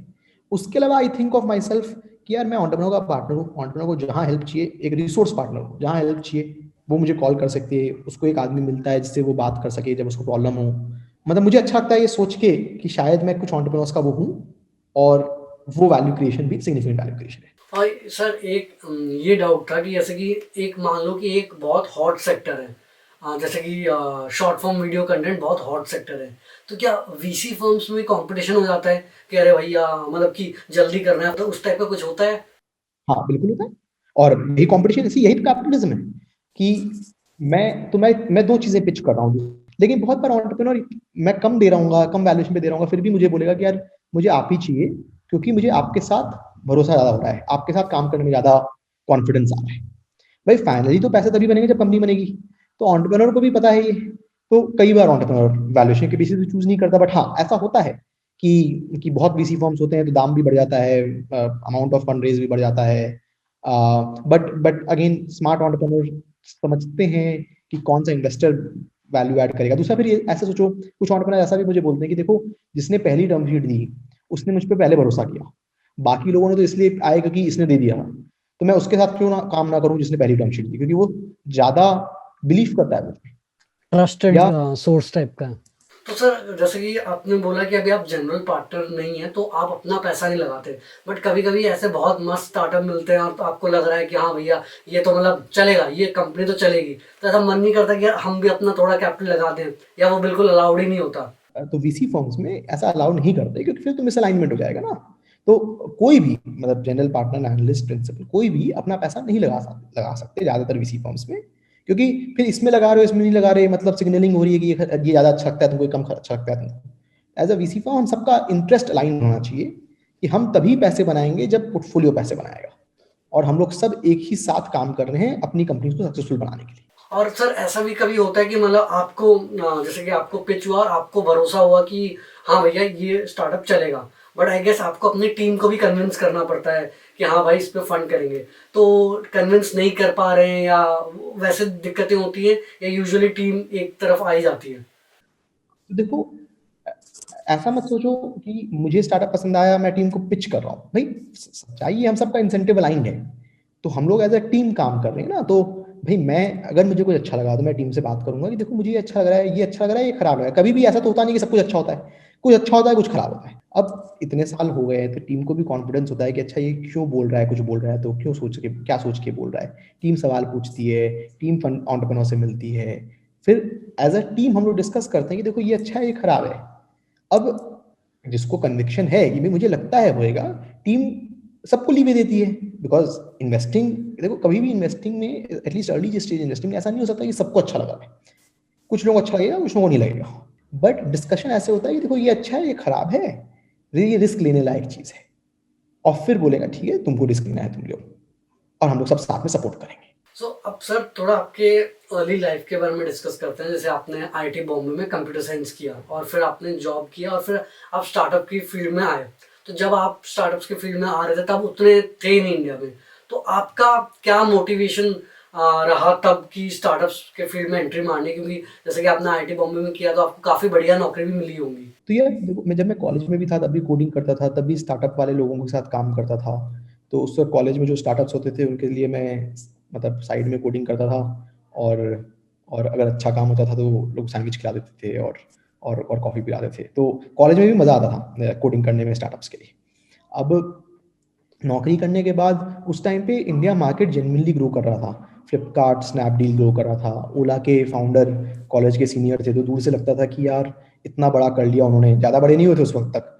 उसके अलावा I think of my self कि यार मैं एंटरप्रेन्योर का पार्टनर हूँ, एंटरप्रेन्योर को जहाँ हेल्प चाहिए, एक रिसोर्स पार्टनर हूँ, जहाँ हेल्प चाहिए वो मुझे कॉल कर सकती है, उसको एक आदमी मिलता है जिससे वो बात कर सके जब उसको प्रॉब्लम हो। मतलब मुझे अच्छा लगता है ये सोच के कि शायद मैं कुछ एंटरप्रेन्योर्स का वो हूँ, और वो वैल्यू क्रिएशन भी सिग्निफिकेंट वैल्यू क्रिएशन है। और सर एक ये डाउट था कि जैसे कि एक मान लो कि एक बहुत हॉट सेक्टर है, जैसे कि शॉर्ट फॉर्म वीडियो कंटेंट बहुत हॉट सेक्टर है, तो क्या वीसी फर्म्स में कंपटीशन हो जाता है कि अरे भैया मतलब कि जल्दी करना है, तो उस टाइप का कुछ होता है? हाँ बिल्कुल होता है। और यही कंपटीशन, इसी यही कैपिटलिज्म है कि मैं दो चीजें पिच कर रहा हूँ, लेकिन बहुत बार एंटरप्रेन्योर मैं कम दे रहा हूँ, कम वैल्यूएशन पे दे रहा हूँ, फिर भी मुझे बोलेगा कि यार मुझे आप ही चाहिए, क्योंकि मुझे आपके साथ भरोसा ज्यादा हो रहा है, आपके साथ काम करने में ज्यादा कॉन्फिडेंस आ रहा है। भाई फाइनली तो पैसे तभी बनेंगे जब कंपनी बनेगी, तो एंटरप्रेन्योर को भी पता है ये। तो कई बार एंटरप्रेन्योर वैल्यूएशन के बेसिस पे चूज नहीं करता, बट हाँ ऐसा होता है कि बहुत वीसी फॉर्म्स होते हैं तो दाम भी बढ़ जाता है, अमाउंट ऑफ फंड रेज भी बढ़ जाता है। बट अगेन स्मार्ट एंटरप्रेन्योर समझते हैं कि कौन सा इन्वेस्टर वैल्यू ऐड करेगा। दूसरा फिर ये ऐसे सोचो, कुछ एंटरप्रेन्योर ऐसा भी मुझे बोलते हैं कि देखो, जिसने पहली टर्म शीट दी उसने मुझ पर पहले भरोसा किया, बाकी लोगों ने तो इसलिए आए क्योंकि इसने दे दिया, तो मैं उसके साथ क्यों ना काम ना करूं जिसने पहली टर्म शीट दी, क्योंकि वो ज्यादा बिलीव करता है मुझे। ट्रस्टेड या सोर्स टाइप का। तो सर जैसे कि आपने बोला कि अभी आप जनरल पार्टनर नहीं है तो आप अपना पैसा नहीं लगाते, बट कभी कभी ऐसे बहुत मस्त स्टार्टअप मिलते हैं और तो आपको लग रहा है कि हाँ भैया ये तो मतलब चलेगा, ये कंपनी तो चलेगी, तो ऐसा मन नहीं करता कि यार हम भी अपना थोड़ा कैपिटल लगा दें, या वो बिल्कुल अलाउड ही नहीं होता? तो वीसी फर्म्स में ऐसा अलाउ नहीं करते, क्योंकि फिर तो मिसअलाइनमेंट हो जाएगा ना। तो कोई भी मतलब जनरल पार्टनर, एनालिस्ट, प्रिंसिपल, कोई भी अपना पैसा नहीं लगा सकते ज्यादातर वीसी फर्म्स में, क्योंकि फिर इसमें लगा रहे हो इसमें नहीं लगा रहे, मतलब सिग्नलिंग हो रही है कि ये ज्यादा अच्छा लगता है तुमको, कम अच्छा लगता है तुमको। एज अ वीसी फर्म हम सबका इंटरेस्ट अलाइन होना चाहिए कि हम तभी पैसे बनाएंगे जब पोर्टफोलियो पैसे बनाएगा, और हम लोग सब एक ही साथ काम कर रहे हैं अपनी कंपनी को सक्सेसफुल बनाने के लिए। और सर ऐसा भी कभी होता है कि मतलब आपको जैसे कि आपको पिच हुआ और आपको भरोसा हुआ कि हाँ भैया ये स्टार्टअप चलेगा, बट आई गेस आपको अपनी टीम को भी कन्विंस करना पड़ता है कि हाँ भाई इस पे फंड करेंगे, तो कन्विंस नहीं कर पा रहे हैं या वैसे दिक्कतें होती हैं, या यूजुअली टीम एक तरफ आ ही जाती है? तो देखो, ऐसा मत सोचो कि मुझे स्टार्टअप पसंद आया मैं टीम को पिच कर रहा हूँ। भाई सच्चाई हम सबका इंसेंटिव अलाइंड है, तो हम लोग एज अ टीम काम कर रहे हैं ना। तो भाई मैं, अगर मुझे कुछ अच्छा लगा तो मैं टीम से बात करूंगा कि देखो मुझे ये अच्छा लग रहा है, ये अच्छा लग रहा है, ये खराब लग रहा है। कभी भी ऐसा तो होता नहीं कि सब कुछ अच्छा होता है, कुछ अच्छा होता है कुछ खराब होता है। अब इतने साल हो गए हैं तो टीम को भी कॉन्फिडेंस होता है कि अच्छा ये क्यों बोल रहा है, कुछ बोल रहा है तो क्यों सोच के, क्या सोच के बोल रहा है। टीम सवाल पूछती है, टीम फंड एंटरप्रेन्योर से मिलती है, फिर एज अ टीम हम लोग डिस्कस करते हैं कि देखो ये अच्छा है ये खराब है। अब जिसको कन्विक्शन है कि भाई मुझे लगता है होएगा, टीम सबको लीवे देती है, बिकॉज इन्वेस्टिंग, देखो कभी भी इन्वेस्टिंग में, एटलीस्ट अर्ली स्टेज इन्वेस्टिंग में ऐसा नहीं हो सकता कि सबको अच्छा लगा है। कुछ लोगों को अच्छा लगेगा कुछ लोगों को नहीं लगेगा, बट डिस्कशन ऐसे होता है कि देखो ये अच्छा है ये खराब है, ये रिस्क लेने लायक चीज है, और फिर बोलेगा ठीक है तुमको रिस्क लेना है तुम लो, और हम लोग सब साथ में सपोर्ट करेंगे। अब सर थोड़ा आपके अर्ली लाइफ के बारे में डिस्कस करते हैं। जैसे आपने आईटी बॉम्बे में कंप्यूटर साइंस किया और फिर आपने जॉब किया और फिर आप स्टार्टअप की फील्ड में आए। तो जब आप स्टार्टअप्स की फील्ड में आ रहे थे तब उतने थे नहीं इंडिया में, तो आपका क्या मोटिवेशन रहा तब की स्टार्टअप्स के फील्ड में एंट्री मारने, क्योंकि जैसे कि आपने आईटी बॉम्बे में किया तो आपको काफ़ी बढ़िया नौकरी भी मिली होंगी। तो यार देखो, मैं कॉलेज में भी था तब भी कोडिंग करता था, तब भी स्टार्टअप वाले लोगों के साथ काम करता था। तो उस वक्त कॉलेज में जो स्टार्टअप्स होते थे उनके लिए मैं मतलब साइड में कोडिंग करता था, और और अगर अच्छा काम होता था तो लोग सैंडविच खिला देते थे और कॉफ़ी पिला देते थे। तो कॉलेज में भी मज़ा आता था कोडिंग करने में स्टार्टअप्स के लिए। अब नौकरी करने के बाद उस टाइम पे इंडिया मार्केट जेन्युइनली ग्रो कर रहा था। फ्लिपकार्ट, स्नैपडील ग्रो कर रहा था। ओला के फाउंडर कॉलेज के सीनियर थे, तो दूर से लगता था कि यार इतना बड़ा कर लिया उन्होंने। ज़्यादा बड़े नहीं हुए थे उस वक्त तक,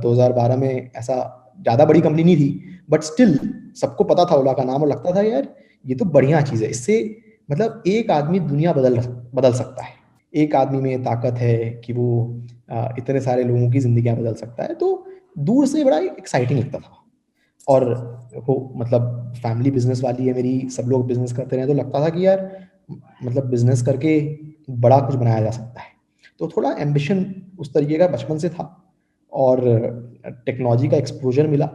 2012 में ऐसा ज़्यादा बड़ी कंपनी नहीं थी, बट स्टिल सबको पता था ओला का नाम, और लगता था यार ये तो बढ़िया चीज़ है, इससे मतलब एक आदमी दुनिया बदल सकता है। एक आदमी में ताकत है कि वो इतने सारे लोगों की ज़िंदगियाँ बदल सकता है। तो दूर से बड़ा एक्साइटिंग लगता था। और वो मतलब फैमिली बिजनेस वाली है मेरी, सब लोग बिजनेस करते रहे, तो लगता था कि यार मतलब बिजनेस करके बड़ा कुछ बनाया जा सकता है। तो थोड़ा एम्बिशन उस तरीके का बचपन से था, और टेक्नोलॉजी का एक्सपोजर मिला।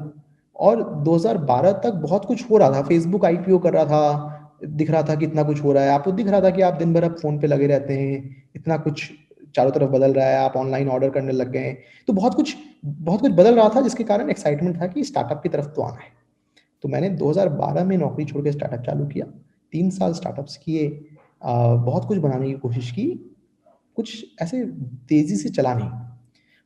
और 2012 तक बहुत कुछ हो रहा था, फेसबुक आईपीओ कर रहा था, दिख रहा था कि इतना कुछ हो रहा है, आपको दिख रहा था कि आप दिन भर अब फोन पे लगे रहते हैं, इतना कुछ चारों तरफ बदल रहा है, आप ऑनलाइन ऑर्डर करने लग गए हैं। तो बहुत कुछ बदल रहा था, जिसके कारण एक्साइटमेंट था कि स्टार्टअप की तरफ तो आना है। तो मैंने 2012 में नौकरी छोड़ के स्टार्टअप चालू किया, 3 साल स्टार्टअप्स किए, बहुत कुछ बनाने की कोशिश की, कुछ ऐसे तेजी से चला नहीं।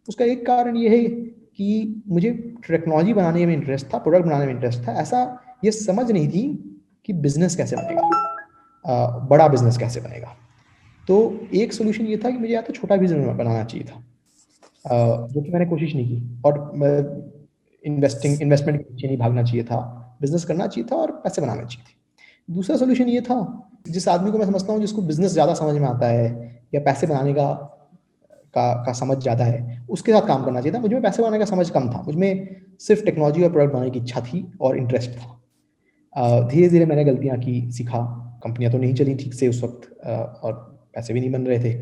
उसका एक कारण ये है कि मुझे टेक्नोलॉजी बनाने में इंटरेस्ट था, प्रोडक्ट बनाने में इंटरेस्ट था, ऐसा ये समझ नहीं थी कि बिजनेस कैसे बनेगा, बड़ा बिजनेस कैसे बनेगा। तो एक सोल्यूशन ये था कि मुझे या तो छोटा बिजनेस बनाना चाहिए था, जो कि मैंने कोशिश नहीं की, और इन्वेस्टमेंट के पीछे नहीं भागना चाहिए था, बिजनेस करना चाहिए था और पैसे बनाने चाहिए थे। दूसरा सोल्यूशन ये था, जिस आदमी को मैं समझता हूँ जिसको बिजनेस ज़्यादा समझ में आता है या पैसे बनाने का समझ ज़्यादा है, उसके साथ काम करना चाहिए था। मुझ में पैसे बनाने का समझ कम था, मुझ में सिर्फ टेक्नोलॉजी और प्रोडक्ट बनाने की इच्छा थी और इंटरेस्ट था। धीरे धीरे मैंने गलतियाँ की, सीखा, कंपनियाँ तो नहीं चली ठीक से उस वक्त, और पैसे भी नहीं बन रहे थे।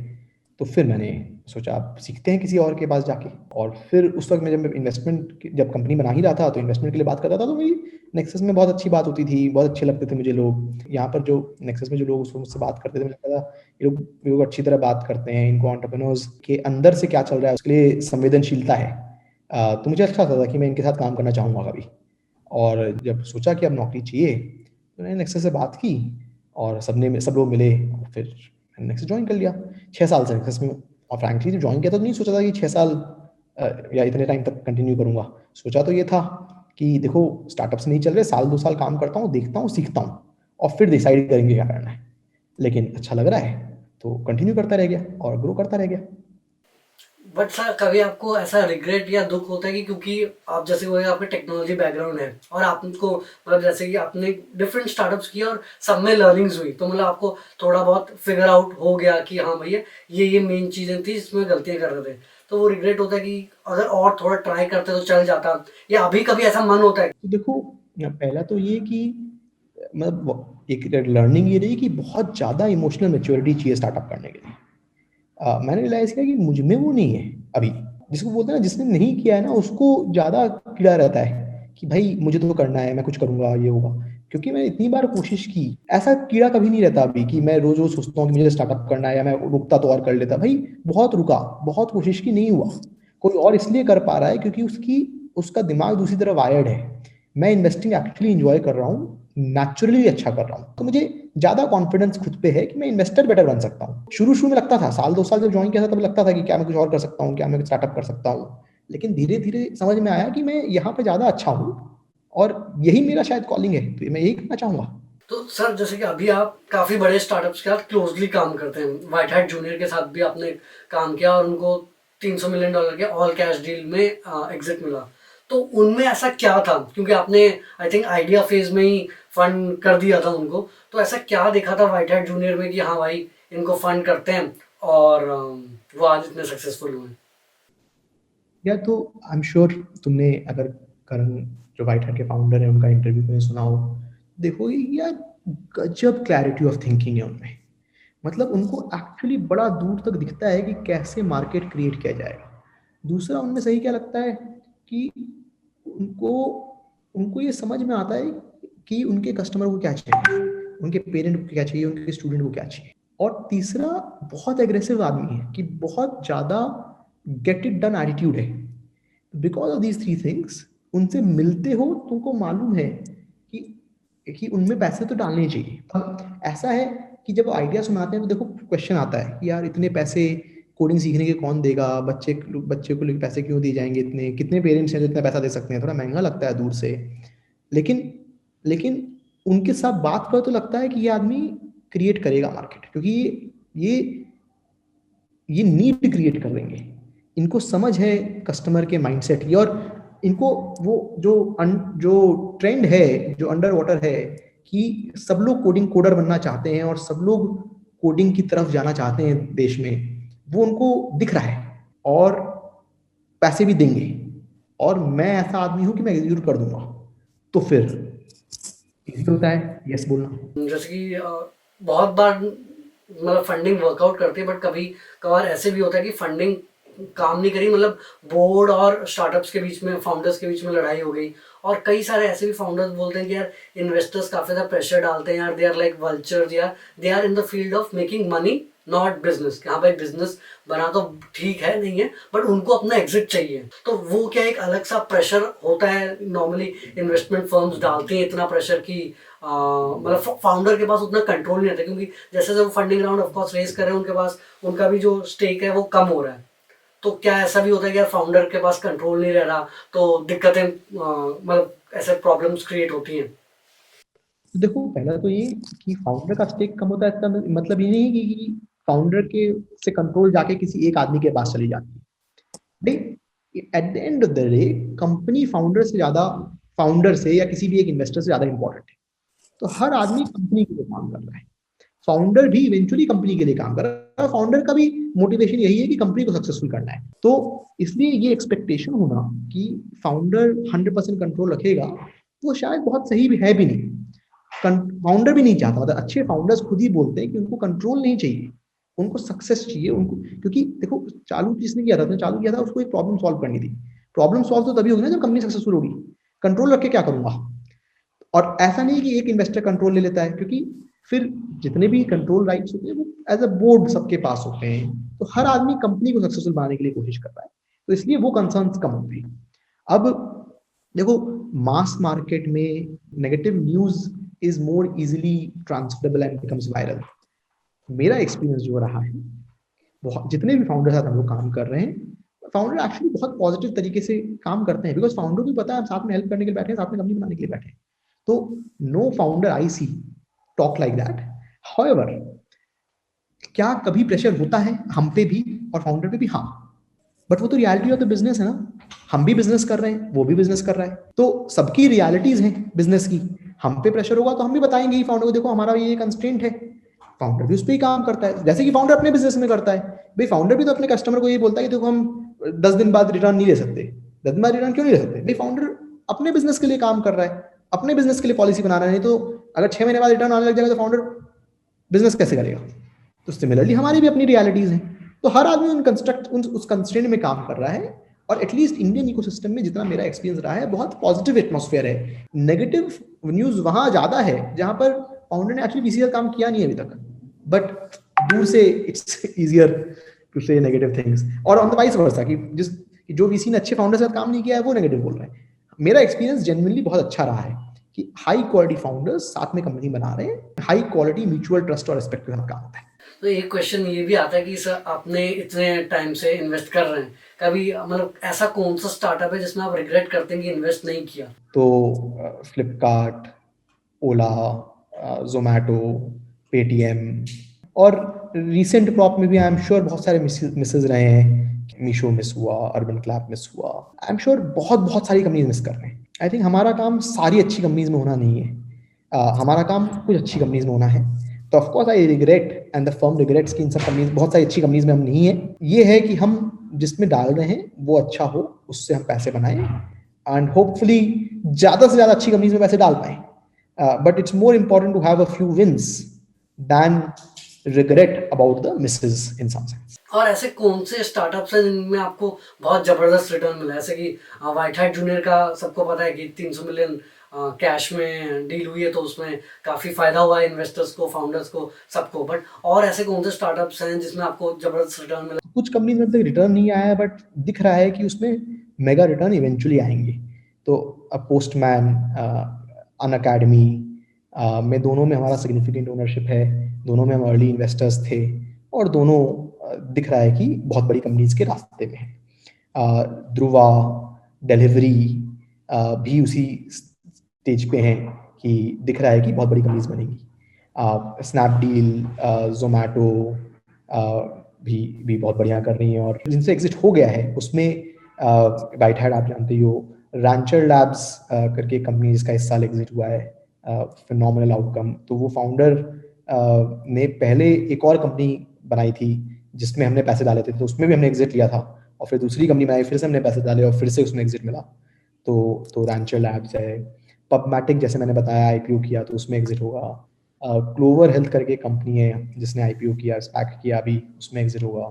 तो फिर मैंने सोचा अब सीखते हैं किसी और के पास जाके। और फिर उस वक्त मैं जब कंपनी बना ही रहा था तो इन्वेस्टमेंट के लिए बात करता था, तो मेरी नेक्सस में बहुत अच्छी बात होती थी, बहुत अच्छे लगते थे मुझे लोग। यहाँ पर जो नेक्सस में जो लोग उस वक्त मुझसे बात करते थे, मुझे लगता था ये लोग अच्छी तरह बात करते हैं, इनको एंटरप्रेन्योर्स के अंदर से क्या चल रहा है उसके लिए संवेदनशीलता है। तो मुझे अच्छा लगता था कि मैं इनके साथ काम करना चाहूँगा कभी। और जब सोचा कि अब नौकरी चाहिए, तो मैंने नेक्सस से बात की और सब लोग मिले, और फिर मैंने नेक्सस ज्वाइन कर लिया। 6 साल से नेक्सस में। और फ्रैंकली जब ज्वाइन किया था तो नहीं सोचा था कि 6 साल या इतने टाइम तक कंटिन्यू करूँगा। सोचा तो ये था कि देखो स्टार्टअप्स नहीं चल रहे, साल 2 साल काम करता हूँ, देखता हूँ, सीखता हूँ और फिर डिसाइड करेंगे क्या करना है। लेकिन अच्छा लग रहा है तो कंटिन्यू करता रह गया और ग्रो करता रह गया। बट सर कभी आपको ऐसा रिग्रेट या दुख होता है कि क्योंकि आप जैसे वो आपके टेक्नोलॉजी बैकग्राउंड है और आपको मतलब जैसे कि आपने डिफरेंट स्टार्टअप्स किए और सब में लर्निंग्स हुई, तो मतलब आपको थोड़ा बहुत फिगर आउट हो गया कि हाँ भैया ये मेन चीज़ें थी जिसमें गलतियाँ कर रहे थे, तो वो रिग्रेट होता है कि अगर और थोड़ा ट्राई करते तो चल जाता, या अभी कभी ऐसा मन होता है? तो देखो, पहला तो ये कि मतलब एक लर्निंग ये रही कि बहुत ज़्यादा इमोशनल मैच्योरिटी चाहिए स्टार्टअप करने के लिए। मैंने रियलाइज़ किया कि मुझ में वो नहीं है अभी। जिसको बोलते हैं ना, जिसने नहीं किया है ना उसको ज़्यादा कीड़ा रहता है कि भाई मुझे तो करना है, मैं कुछ करूँगा, ये होगा। क्योंकि मैंने इतनी बार कोशिश की, ऐसा कीड़ा कभी नहीं रहता अभी कि मैं रोज़-रोज़ सोचता हूँ कि मुझे स्टार्टअप करना है या मैं रुकता तो और कर लेता। भाई बहुत रुका, बहुत कोशिश की, नहीं हुआ। कोई और इसलिए कर पा रहा है क्योंकि उसका दिमाग दूसरी तरफ वायर्ड है। मैं इन्वेस्टिंग एक्चुअली एन्जॉय कर रहा हूँ, नेचुरली अच्छा कर रहा हूँ। तो मुझे ज़्यादा कॉन्फिडेंस खुद पे है कि मैं इन्वेस्टर बेटर बन सकता हूँ। शुरू-शुरू में लगता था, साल 2 साल जब जॉइन किया था तब लगता था कि क्या मैं कुछ और कर सकता हूँ, क्या मैं स्टार्टअप कर सकता हूँ। लेकिन धीरे-धीरे समझ में आया कि मैं यहाँ पे ज़्यादा अच्छा हूँ और यही मेरा शायद कॉलिंग है, तो मैं यही करना चाहूँगा। तो सर जैसे कि अभी आप काफ़ी बड़े स्टार्टअप्स के साथ क्लोजली काम करते हैं, वाइट हैट जूनियर के साथ भी आपने काम किया और उनको $300 मिलियन के ऑल कैश डील में एग्जिट मिला, तो उनमें ऐसा क्या था, क्योंकि आपने आई थिंक आइडिया फेज में ही फंड कर दिया था उनको, तो ऐसा क्या देखा था वाइट हैट जूनियर में कि हाँ भाई इनको फंड करते हैं और वो आज इतने सक्सेसफुल हुए? या तो आई एम श्योर तुमने अगर करण जो व्हाइट हैट के फाउंडर है उनका इंटरव्यू कहीं सुना हो, देखोगे यार गजब क्लैरिटी ऑफ थिंकिंग है उनमें। मतलब उनको एक्चुअली बड़ा दूर तक दिखता है कि कैसे मार्केट क्रिएट किया जाएगा। दूसरा उनमें सही क्या लगता है कि उनको उनको ये समझ में आता है कि उनके कस्टमर को क्या चाहिए, उनके पेरेंट को क्या चाहिए, उनके स्टूडेंट को क्या चाहिए। और तीसरा बहुत एग्रेसिव आदमी है कि बहुत ज़्यादा गेट इट डन एटीट्यूड है। Because of these three things उनसे मिलते हो तुमको मालूम है कि उनमें पैसे तो डालने चाहिए। अब ऐसा है कि जब आइडिया सुनाते हैं तो देखो क्वेश्चन आता है कि यार इतने पैसे कोडिंग सीखने के कौन देगा, बच्चे को पैसे क्यों दिए जाएंगे, इतने कितने पेरेंट्स हैं जो इतना पैसा दे सकते हैं, थोड़ा महंगा लगता है दूर से। लेकिन लेकिन उनके साथ बात करो तो लगता है कि ये आदमी क्रिएट करेगा मार्केट, क्योंकि ये ये नीड क्रिएट कर देंगे। इनको समझ है कस्टमर के माइंडसेट की, और इनको वो जो ट्रेंड है, जो अंडर वाटर है कि सब लोग कोडर बनना चाहते हैं और सब लोग कोडिंग की तरफ जाना चाहते हैं देश में, वो उनको दिख रहा है और पैसे भी देंगे। और मैं ऐसा आदमी हूं कि मैं एग्जीक्यूट कर दूंगा। तो फिर इजी होता है यस बोलना। जैसे कि बहुत बार मतलब फंडिंग वर्कआउट करती है, बट कभी कभार ऐसे भी होता है कि फंडिंग काम नहीं करी, मतलब बोर्ड और स्टार्टअप्स के बीच में, फाउंडर्स के बीच में लड़ाई हो गई, और कई सारे ऐसे भी फाउंडर्स बोलते हैं कि यार इन्वेस्टर्स काफ़ी ज़्यादा प्रेशर डालते हैं यार, दे आर लाइक वल्चर्स, यार they are in the field of making money not business, कि हाँ भाई बिजनेस बना तो ठीक है नहीं है बट उनको अपना एग्जिट चाहिए। तो वो क्या एक अलग सा प्रेशर होता है, नॉर्मली इन्वेस्टमेंट फर्म्स डालती हैं इतना प्रेशर कि मतलब फाउंडर के पास उतना कंट्रोल नहीं रहता, क्योंकि जैसे जब funding round of course raise कर रहे हैं उनके पास उनका भी जो स्टेक है वो कम हो रहा है। तो क्या ऐसा भी होता है कि यार फाउंडर के पास कंट्रोल नहीं रह रहा तो दिक्कतें मतलब ऐसे प्रॉब्लम्स क्रिएट होती हैं? तो देखो, पहला तो ये कि फाउंडर का स्टेक कम होता है इसका मतलब ये नहीं कि फाउंडर के से कंट्रोल जाके किसी एक आदमी के पास चली जाती है। Eight the end of the day company founder से या किसी भी एक इन्वेस्टर से ज्यादा इंपॉर्टेंट है। तो हर आदमी कंपनी के लिए काम कर रहा है, फाउंडर भी इवेंचुअली कंपनी के लिए काम कर रहा है, फाउंडर का भी मोटिवेशन यही है कि कंपनी को सक्सेसफुल करना है। तो इसलिए ये एक्सपेक्टेशन होना कि फाउंडर 100% कंट्रोल रखेगा वो शायद बहुत सही भी है भी नहीं। फाउंडर भी नहीं चाहता, मतलब अच्छे फाउंडर्स खुद ही बोलते हैं कि उनको कंट्रोल नहीं चाहिए, उनको सक्सेस चाहिए उनको। क्योंकि देखो चालू जिसने किया था, उसने चालू किया था, उसको एक प्रॉब्लम सॉल्व करनी थी। प्रॉब्लम सॉल्व तो तभी होगी ना जब कंपनी सक्सेसफुल होगी। कंट्रोल रख के क्या करूंगा? और ऐसा नहीं कि एक इन्वेस्टर कंट्रोल ले लेता है, क्योंकि फिर जितने भी कंट्रोल राइट्स होते हैं वो एज अ बोर्ड सबके पास होते हैं। तो हर आदमी कंपनी को सक्सेसफुल बनाने के लिए कोशिश कर रहा है, तो इसलिए वो कंसर्न्स कम होते हैं। अब देखो, मास मार्केट में negative news is more easily transferable and becomes viral. मेरा एक्सपीरियंस जो रहा है, बहुत जितने भी फाउंडर साथ हम लोग काम कर रहे हैं, फाउंडर एक्चुअली बहुत पॉजिटिव तरीके से काम करते हैं, बिकॉज फाउंडर को पता है हम साथ में हेल्प करने के लिए बैठे हैं, साथ में कंपनी बनाने के लिए बैठे हैं। तो no founder I see talk like that. However, क्या कभी प्रेशर होता है हम पे भी और फाउंडर पे भी? हाँ, बट वो तो रियलिटी ऑफ द बिजनेस है ना। हम भी बिजनेस कर रहे हैं, वो भी बिजनेस कर रहा है, तो सबकी रियलिटीज हैं बिजनेस की। हम पे प्रेशर होगा तो हम भी बताएंगे ही फाउंडर को, देखो हमारा ये कंस्ट्रेंट है। फाउंडर भी उस पर ही काम करता है, जैसे कि फाउंडर अपने बिजनेस में करता है। भाई फाउंडर भी तो अपने कस्टमर को ये बोलता है कि देखो हम 10 दिन बाद रिटर्न नहीं ले सकते। 10 दिन बाद रिटर्न क्यों नहीं ले सकते? भाई फाउंडर अपने बिजनेस के लिए काम कर रहा है, अपने बिजनेस के लिए पॉलिसी बना रहा है। नहीं तो अगर 6 महीने बाद रिटर्न आने लग जाएगा तो फाउंडर बिजनेस कैसे करेगा? तो सिमिलरली हमारी भी अपनी रियलिटीज हैं। तो हर आदमी उस कंस्ट्रेंट में काम कर रहा है। और एटलीस्ट इंडियन इकोसिस्टम में जितना मेरा एक्सपीरियंस रहा है, बहुत पॉजिटिव एटमॉस्फेयर है। नेगेटिव न्यूज वहां ज्यादा है जहां पर फाउंडर ने एक्चुअली किसी का काम किया नहीं है अभी तक, बट दूर से इट्स इजियर टू से नेगेटिव थिंग्स। और ऑन द वाइस वर्सा कि जो वीसी ने अच्छे फाउंडर के साथ काम नहीं किया है वो नेगेटिव बोल रहे हैं। मेरा एक्सपीरियंस जेन्युइनली बहुत अच्छा रहा है कि हाई क्वालिटी फाउंडर्स साथ में कंपनी बना रहे हैं, हाई क्वालिटी म्यूचुअल ट्रस्ट और रिस्पेक्ट के साथ काम होता है। तो एक क्वेश्चन ये भी आता है कि सर आपने इतने टाइम से इन्वेस्ट कर रहे हैं, कभी मतलब ऐसा कौन सा स्टार्टअप है जिसमें आप रिग्रेट करते हैं कि इन्वेस्ट नहीं किया? तो फ्लिपकार्ट, ओला, जोमैटो, पेटीएम, और रिसेंट क्रॉप में भी आई एम श्योर बहुत सारे मिसेज रहे हैं। मीशो मिस हुआ, अर्बन क्लैप मिस हुआ, आई एम श्योर बहुत बहुत सारी कंपनीज मिस कर रहे हैं। आई थिंक हमारा काम सारी अच्छी कंपनीज में होना नहीं है, हमारा काम कुछ अच्छी कंपनीज में होना है। तो of course I regret and the firm regrets कि इन सब कंपनीज, बहुत सारी अच्छी कंपनीज में हम नहीं है। ये है कि हम जिसमें डाल रहे हैं वो अच्छा हो, उससे हम पैसे बनाएं एंड होपफुली ज्यादा से ज्यादा अच्छी कंपनीज में पैसे डाल पाएं। But it's more important to have a few wins than regret about the misses in some sense. और ऐसे कौन से स्टार्टअप्स हैं जिनमें आपको बहुत जबरदस्त रिटर्न मिला? जैसे कि व्हाइट हैट जूनियर का सबको पता है कि 300 मिलियन कैश में डील हुई है, तो उसमें काफी फायदा हुआ है इन्वेस्टर्स को, फाउंडर्स को, सबको। बट और ऐसे कौन से स्टार्टअप्स हैं जिसमें आपको जबरदस्त रिटर्न मिला? कुछ कंपनीज में तक रिटर्न नहीं आया है, बट दिख रहा है कि उसमें मेगा रिटर्न इवेंचुअली आएंगे। तो पोस्टमैन, अन अकेडमी में, दोनों में हमारा सिग्निफिकेंट ओनरशिप है, दोनों में हम अर्ली इन्वेस्टर्स थे, और दोनों दिख रहा है कि बहुत बड़ी कंपनीज के रास्ते में है। ध्रुवा, डिलीवरी भी उसी स्टेज पे हैं कि दिख रहा है कि बहुत बड़ी कंपनीज बनेंगी। स्नैपडील, जोमैटो भी बहुत बढ़िया कर रही हैं, और जिनसे एग्जिट हो गया है उसमें व्हाइट हैट आप जानते ही हो, रैंचर लैब्स करके कंपनी जिसका इस साल एग्जिट हुआ है, फिनोमिनल आउटकम। तो वो फाउंडर ने पहले एक और कंपनी बनाई थी जिसमें हमने पैसे डाले थे, तो उसमें भी हमने एग्जिट लिया था, और फिर दूसरी कंपनी बनाई, फिर से हमने पैसे डाले और फिर से उसमें एग्जिट मिला। तो रैंचर लैब्स है। पबमैटिक जैसे मैंने बताया आईपीओ किया तो उसमें एग्जिट होगा। क्लोवर हेल्थ करके कंपनी है जिसने आईपीओ किया, स्पैक किया, अभी उसमें एग्जिट होगा।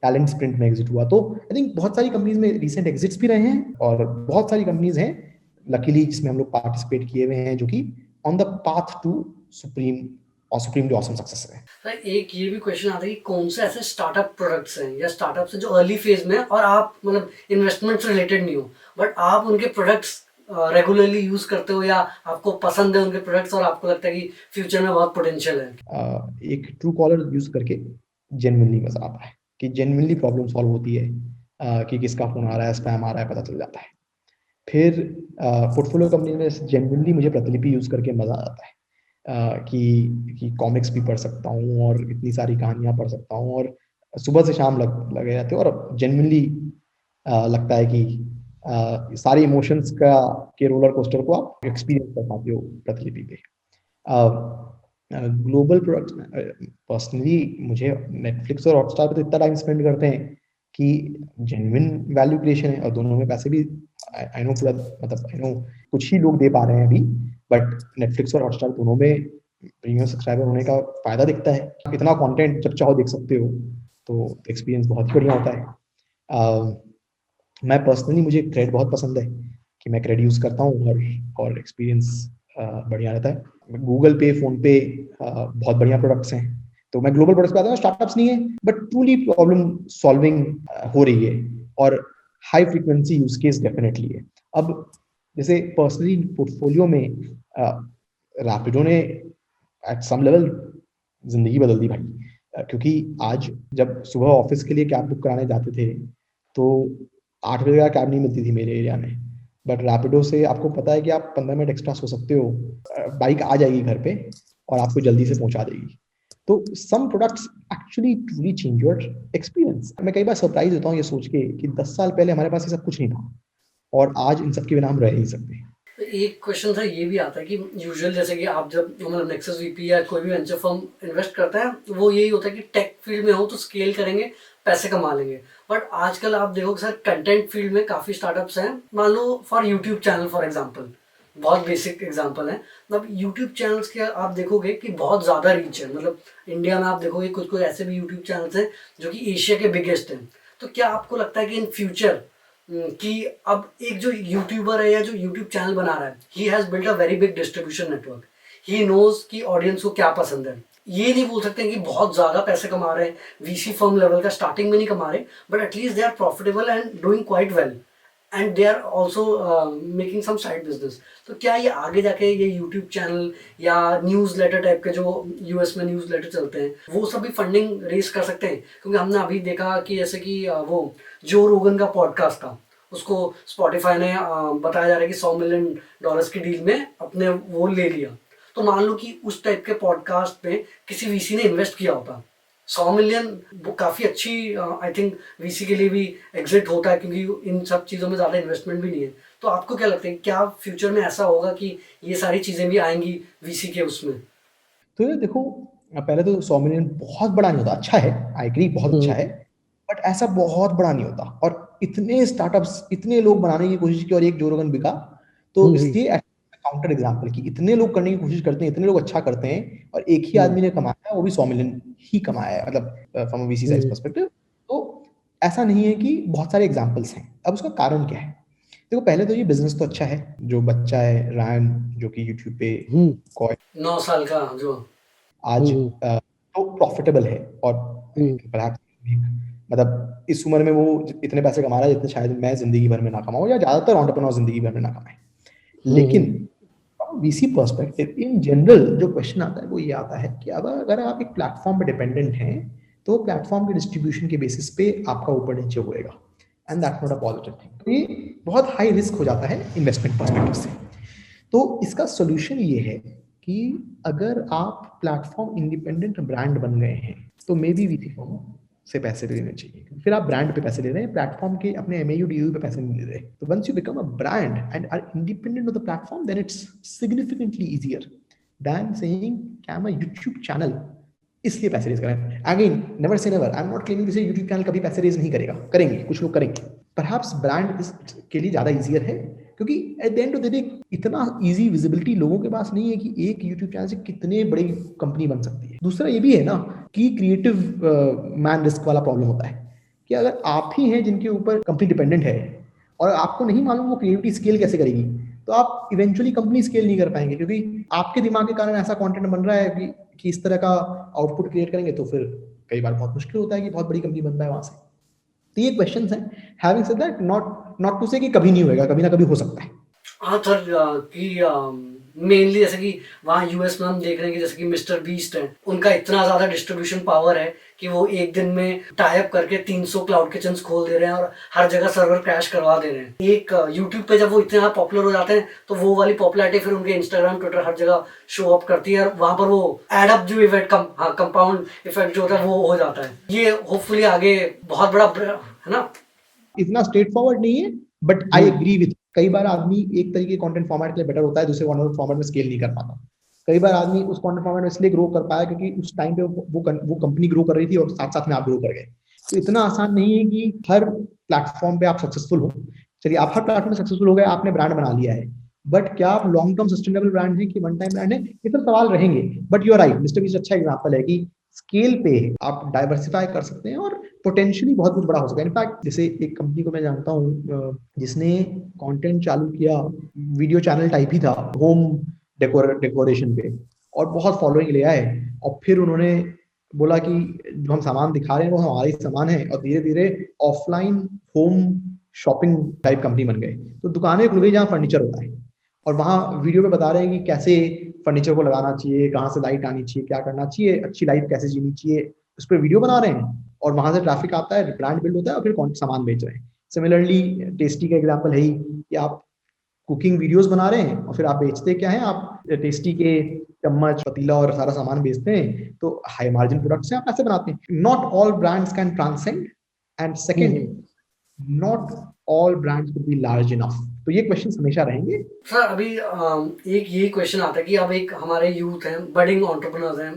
टैलेंट स्प्रिंट में एग्जिट हुआ। तो आई थिंक बहुत सारी कंपनीज में रिसेंट एग्जिट्स भी रहे हैं, और बहुत सारी कंपनीज हैं लकीली जिसमें हम लोग पार्टिसिपेट किए हुए हैं, जो कि on the path to supreme और सुप्रीमली ऑसम सक्सेस है। सर एक ये भी क्वेश्चन आता है कि कौन से ऐसे स्टार्टअप प्रोडक्ट्स हैं या स्टार्टअप्स हैं जो अर्ली फेज में है और आप मतलब इन्वेस्टमेंट से रिलेटेड नहीं हो, बट आप उनके प्रोडक्ट्स रेगुलरली यूज करते हो या आपको पसंद है उनके प्रोडक्ट्स और आपको लगता है कि फ्यूचर में बहुत पोटेंशियल है? एक ट्रू कॉलर यूज करके जेन्युइनली मजा आता है कि जेन्युइनली प्रॉब्लम सॉल्व होती है, कि किसका फोन आ रहा है, स्पैम आ रहा है, पता चल जाता है। फिर पोर्टफोलियो कंपनी में जेन्युइनली मुझे प्रतिलिपि यूज करके मजा आता है। कि कॉमिक्स भी पढ़ सकता हूँ और इतनी सारी कहानियाँ पढ़ सकता हूँ और सुबह से शाम लगे रहते हो और जेन्युइनली लगता है कि सारे इमोशंस के रोलर कोस्टर को आप एक्सपीरियंस कर पाते हो प्रतिलिपि पे। ग्लोबल प्रोडक्ट्स में पर्सनली मुझे नेटफ्लिक्स और हॉटस्टार पे तो इतना टाइम स्पेंड करते हैं कि जेन्युइन वैल्यू क्रिएशन है और दोनों में पैसे भी आई नो पूरा मतलब आई नो कुछ ही लोग दे पा रहे हैं अभी, बट नेटफ्लिक्स और हॉटस्टार दोनों में प्रीमियम सब्सक्राइबर होने का फायदा दिखता है। इतना कंटेंट जब चाहो देख सकते हो, तो एक्सपीरियंस बहुत ही बढ़िया होता है। मैं पर्सनली मुझे क्रेड बहुत पसंद है कि मैं क्रेड यूज़ करता हूँ और एक्सपीरियंस बढ़िया रहता है। गूगल पे, फ़ोन पे बहुत बढ़िया प्रोडक्ट्स हैं। तो मैं ग्लोबल प्रोडक्ट्स पे आता हूँ, स्टार्टअप्स नहीं है बट ट्रूली प्रॉब्लम सॉल्विंग हो रही है और high frequency use case definitely है। अब जैसे पर्सनली पोर्टफोलियो में रैपिडो ने एट सम लेवल जिंदगी बदल दी भाई, क्योंकि आज जब सुबह ऑफिस के लिए कैब बुक कराने जाते थे तो 8 बजे का कैब नहीं मिलती थी मेरे एरिया में, बट रैपिडो से आपको पता है कि आप 15 मिनट एक्स्ट्रा सो सकते हो, बाइक आ जाएगी घर पे और आपको जल्दी से पहुंचा देगी। तो some products actually truly change your experience. मैं कई बार सरप्राइज होता हूँ ये सोच के कि 10 साल पहले हमारे पास ये सब कुछ नहीं था और आज इन सब के बिना हम रह नहीं सकते। एक क्वेश्चन था ये भी आता है कि यूजुअल जैसे कि आप जब मतलब नेक्सस वीपी या कोई भी वेंचर फर्म इन्वेस्ट करता है वो यही होता है कि टेक फील्ड में हो तो स्केल करेंगे, पैसे कमा लेंगे। बट आजकल आप देखो सर कंटेंट फील्ड में काफ़ी स्टार्टअप्स हैं, मान लो for YouTube channel for example, बहुत बेसिक एग्जांपल है। मतलब यूट्यूब चैनल्स के आप देखोगे कि बहुत ज़्यादा रीच है, मतलब इंडिया में आप देखोगे कुछ कुछ ऐसे भी यूट्यूब चैनल्स हैं जो कि एशिया के बिगेस्ट हैं। तो क्या आपको लगता है कि इन फ्यूचर कि अब एक जो यूट्यूबर है या जो यूट्यूब चैनल बना रहा है, he has build a very big distribution network, he knows कि ऑडियंस को क्या पसंद है। ये नहीं बोल सकते कि बहुत ज्यादा पैसे कमा रहे हैं, वीसी फर्म लेवल का स्टार्टिंग में नहीं कमा रहे, but at least they are profitable and doing quite well and they are also making some side business. तो क्या ये आगे जाके ये यूट्यूब चैनल या न्यूज़ लेटर टाइप के जो यूएस में न्यूज़ लेटर चलते हैं वो सब भी फंडिंग रेज कर सकते हैं? क्योंकि हमने अभी देखा कि जैसे कि वो जो रोगन का पॉडकास्ट था उसको स्पॉटिफाई ने बताया जा रहा है कि $100 मिलियन की डील में अपने वो ले लिया। तो मान लो कि उस टाइप के पॉडकास्ट पे किसी वीसी ने इन्वेस्ट किया होता, 100 मिलियन वो काफ़ी अच्छी आई थिंक वीसी के लिए भी एग्जिट होता है, क्योंकि इन सब चीज़ों में ज़्यादा इन्वेस्टमेंट भी नहीं है। तो आपको क्या लगता है क्या फ्यूचर में ऐसा होगा कि ये सारी चीज़ें भी आएंगी वीसी के उसमें? तो ये देखो, पहले तो 100 मिलियन बहुत बड़ा नहीं होता, अच्छा है, आई एग्री बहुत अच्छा है, बट ऐसा बहुत बड़ा नहीं होता। और इतने स्टार्टअप्स, इतने लोग बनाने की कोशिश की और एक जो रोगन बिका, तो इसलिए काउंटर एग्जाम्पल की इतने लोग करने की कोशिश करते हैं, इतने लोग अच्छा करते हैं और एक ही आदमी ने कमाया है, वो भी 100 मिलियन ही कमाया है, मतलब फ्रॉम वीसी साइज पर्सपेक्टिव। तो ऐसा नहीं है कि बहुत सारे एग्जाम्पल्स हैं। अब उसका कारण क्या है? देखो, पहले तो ये बिजनेस तो अच्छा है। जो बच्चा है रायन, जो कि यूट्यूब पे कोई 9 साल का जो आज तो प्रॉफिटेबल है और perhaps मतलब इस उम्र में वो इतने पैसे कमा रहा है जितने शायद मैं जिंदगी भर में ना कमाऊं या ज्यादातर एंटरप्रेन्योर जिंदगी भर में ना कमाए। लेकिन वीसी पर्सपेक्टिव इन जनरल जो क्वेश्चन आता है वो ये आता है कि अब अगर आप एक प्लेटफॉर्म पे डिपेंडेंट हैं तो प्लेटफॉर्म के डिस्ट्रीब्यूशन के बेसिस पे आपका ऊपर नीचे होएगा, and that's not a positive thing. तो ये बहुत हाई रिस्क हो जाता है इन्वेस्टमेंट पर्सपेक्टिव से। तो इसका सोल्यूशन ये है कि अगर आप प्लेटफॉर्म इंडिपेंडेंट ब्रांड बन गए हैं तो मे बी वीसी फर्म से पैसे लेने चाहिए। फिर आप ब्रांड पे पैसे ले रहे हैं, प्लेटफॉर्म के अपने एमएयू डीयू पे पैसे नहीं ले रहे। तो once you become a brand and are independent of the platform, then it's significantly easier than saying कि I am a YouTube channel इसलिए पैसे रेज करें। Again, never say never, I am not claiming this YouTube channel कभी पैसे रेज नहीं करेगा, करेंगे, कुछ लोग करेंगे। परहैप्स ब्रांड के लिए ज्यादा इजियर है, क्योंकि at the end of the day इतना इजी विजिबिलिटी लोगों के पास नहीं है कि एक यूट्यूब चैनल से कितने बड़ी कंपनी बन सकती है। दूसरा ये भी है ना कि क्रिएटिव मैन रिस्क वाला प्रॉब्लम होता है कि अगर आप ही हैं जिनके ऊपर कंपनी डिपेंडेंट है और आपको नहीं मालूम वो क्रिएटिविटी स्केल कैसे करेगी, तो आप इवेंचुअली कंपनी स्केल नहीं कर पाएंगे, क्योंकि आपके दिमाग के कारण ऐसा कंटेंट बन रहा है कि इस तरह का आउटपुट क्रिएट करेंगे, तो फिर कई बार बहुत मुश्किल होता है कि बहुत बड़ी कंपनी बन पाए वहां से। तो ये क्वेश्चंस हैं। Having said that, not to say कि कभी नहीं होएगा, कभी ना कभी हो सकता है। हाँ सर, कि मेनली जैसे कि वहाँ यूएस में हम देख रहे हैं कि जैसे कि मिस्टर बीस्ट है, उनका इतना ज़्यादा डिस्ट्रीब्यूशन पावर है कि वो एक दिन में टाई अप करके 300 क्लाउड किचन्स खोल दे रहे हैं और हर जगह सर्वर क्रैश करवा दे रहे हैं। एक यूट्यूब पे जब वो इतने ज़्यादा पॉपुलर हो जाते हैं तो वो वाली पॉपुलैरिटी फिर उनके इंस्टाग्राम ट्विटर हर जगह शो अप करती है और वहाँ पर वो एडअप जो इफेक्ट कंपाउंड इफेक्ट जो होता है वो हो जाता है। ये होपफुली आगे बहुत बड़ा है ना। इतना स्ट्रेट फॉरवर्ड नहीं है, बट आई एग्री विथ। कई बार आदमी एक तरीके कंटेंट फॉर्मेट के लिए बेटर होता है, दूसरे कंटेंट फॉर्मेट में स्केल नहीं कर पाता। कई बार आदमी उस कंटेंट फॉर्मेट में इसलिए ग्रो कर पाया क्योंकि उस टाइम पे वो कंपनी ग्रो कर रही थी और साथ साथ में आप ग्रो कर गए। तो इतना आसान नहीं है कि हर प्लेटफॉर्म पे आप सक्सेसफुल हो। चलिए आप हर प्लेटफॉर्म में सक्सेसफुल हो गए, आपने ब्रांड बना लिया है, बट क्या आप लॉन्ग टर्म सस्टेनेबल ब्रांड है कि वन टाइम ब्रांड है, ये सब सवाल रहेंगे। But you are right, Mister Beast अच्छा एग्जांपल है कि स्केल पे आप डाइवर्सिफाई कर सकते हैं और पोटेंशियली बहुत कुछ बड़ा हो सकता है। इनफैक्ट जैसे एक कंपनी को मैं जानता हूँ जिसने कंटेंट चालू किया, वीडियो चैनल टाइप ही था, होम डेकोरेशन पे, और बहुत फॉलोइंग ले आए, और फिर उन्होंने बोला कि जो हम सामान दिखा रहे हैं वो हमारा ही सामान है, और धीरे धीरे offline home shopping type company बन गए। तो दुकानें खुल गई जहाँ फर्नीचर होता है, और वहाँ वीडियो में बता रहे हैं कि कैसे फर्नीचर को लगाना चाहिए, कहाँ से लाइट आनी चाहिए, क्या करना चाहिए, अच्छी लाइफ कैसे जीनी चाहिए, उस पर वीडियो बना रहे हैं, और वहां से ट्रैफिक आता है, ब्रांड बिल्ड होता है, और फिर कौन सामान बेच रहे हैं। सिमिलरली टेस्टी का एग्जांपल है ही कि आप कुकिंग वीडियोस बना रहे हैं और फिर आप बेचते क्या हैं, आप टेस्टी के चम्मच, पतीला और सारा सामान बेचते हैं, तो हाई मार्जिन प्रोडक्ट्स हैं, आप ऐसे बनाते हैं। Not all brands can transcend, and second, not all brands will be large enough. तो ये क्वेश्चन हमेशा रहेंगे। सर अभी एक ये क्वेश्चन आता है कि अब एक हमारे यूथ हैं, बडिंग एंटरप्रेन्योर्स हैं,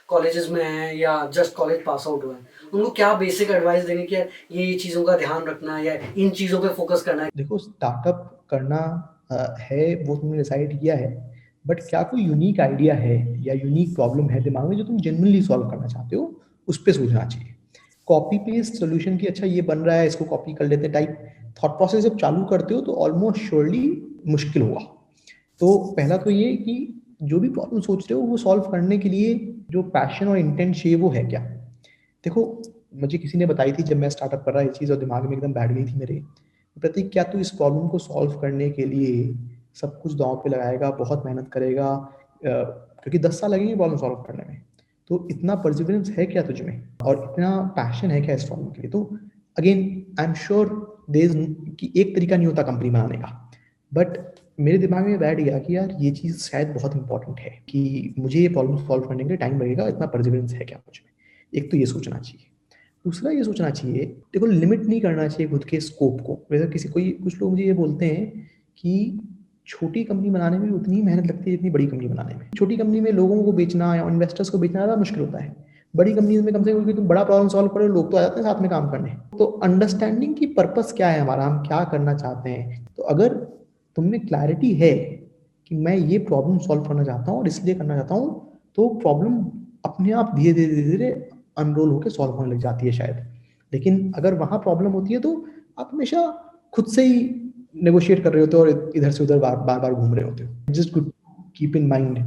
कॉलेजेस में हैं या जस्ट कॉलेज पास आउट हुए हैं, उनको क्या बेसिक एडवाइस देंगे कि ये चीज़ों का ध्यान रखना है या इन चीज़ों पे फोकस करना है? देखो, स्टार्टअप करना है वो तुमने डिसाइड किया है, बट क्या कोई यूनिक आइडिया है या यूनिक प्रॉब्लम है दिमाग में जो तुम जेन्युइनली सॉल्व करना चाहते हो, उस पर सोचना चाहिए। कॉपी पेस्ट सोल्यूशन की, अच्छा ये बन रहा है इसको कॉपी कर लेते टाइप थॉट प्रोसेस जब चालू करते हो तो ऑलमोस्ट श्योरली मुश्किल होगा। तो पहला तो ये कि जो भी प्रॉब्लम सोच रहे हो वो सॉल्व करने के लिए जो पैशन और इंटेंट चाहिए वो है क्या। देखो, मुझे किसी ने बताई थी जब मैं स्टार्टअप कर रहा ये चीज़, और दिमाग में एकदम बैठ गई थी मेरे, प्रतीक क्या तू इस प्रॉब्लम को सॉल्व करने के लिए सब कुछ दांव पे लगाएगा, बहुत मेहनत करेगा, क्योंकि 10 साल लगेंगे प्रॉब्लम सॉल्व करने में, तो इतना परसिवरेंस है क्या तुझ में, और इतना पैशन है क्या इस प्रॉब्लम के लिए। तो again I am sure there कि एक तरीका नहीं होता कंपनी बनाने का, बट मेरे दिमाग में बैठ गया कि यार ये चीज़ शायद बहुत इंपॉर्टेंट है कि मुझे ये प्रॉब्लम सॉल्व करने के लिए टाइम लगेगा, इतना परसिवरेंस है क्या मुझ में। एक तो ये सोचना चाहिए। दूसरा ये सोचना चाहिए, देखो लिमिट नहीं करना चाहिए खुद के स्कोप को। वैसे किसी कोई कुछ लोग मुझे ये बोलते हैं कि छोटी कंपनी बनाने में भी उतनी ही मेहनत लगती है जितनी बड़ी कंपनी बनाने में। छोटी कंपनी में लोगों को बेचना या इन्वेस्टर्स को बेचना ज़्यादा मुश्किल होता है, बड़ी कंपनी में कम से कम तुम बड़ा प्रॉब्लम सॉल्व करो, लोग तो आ जाते हैं साथ में काम करने। तो अंडरस्टैंडिंग की पर्पस क्या है हमारा, हम क्या करना चाहते हैं। तो अगर तुम में क्लैरिटी है कि मैं ये प्रॉब्लम सॉल्व करना चाहता हूँ और इसलिए करना चाहता हूँ, तो प्रॉब्लम अपने आप धीरे धीरे धीरे धीरे अनरोल होकर सॉल्व होने लग जाती है शायद। लेकिन अगर वहाँ प्रॉब्लम होती है तो आप हमेशा खुद से ही नेगोशिएट कर रहे होते हो और इधर से उधर बार बार घूम रहे होते हो। Just good keep in mind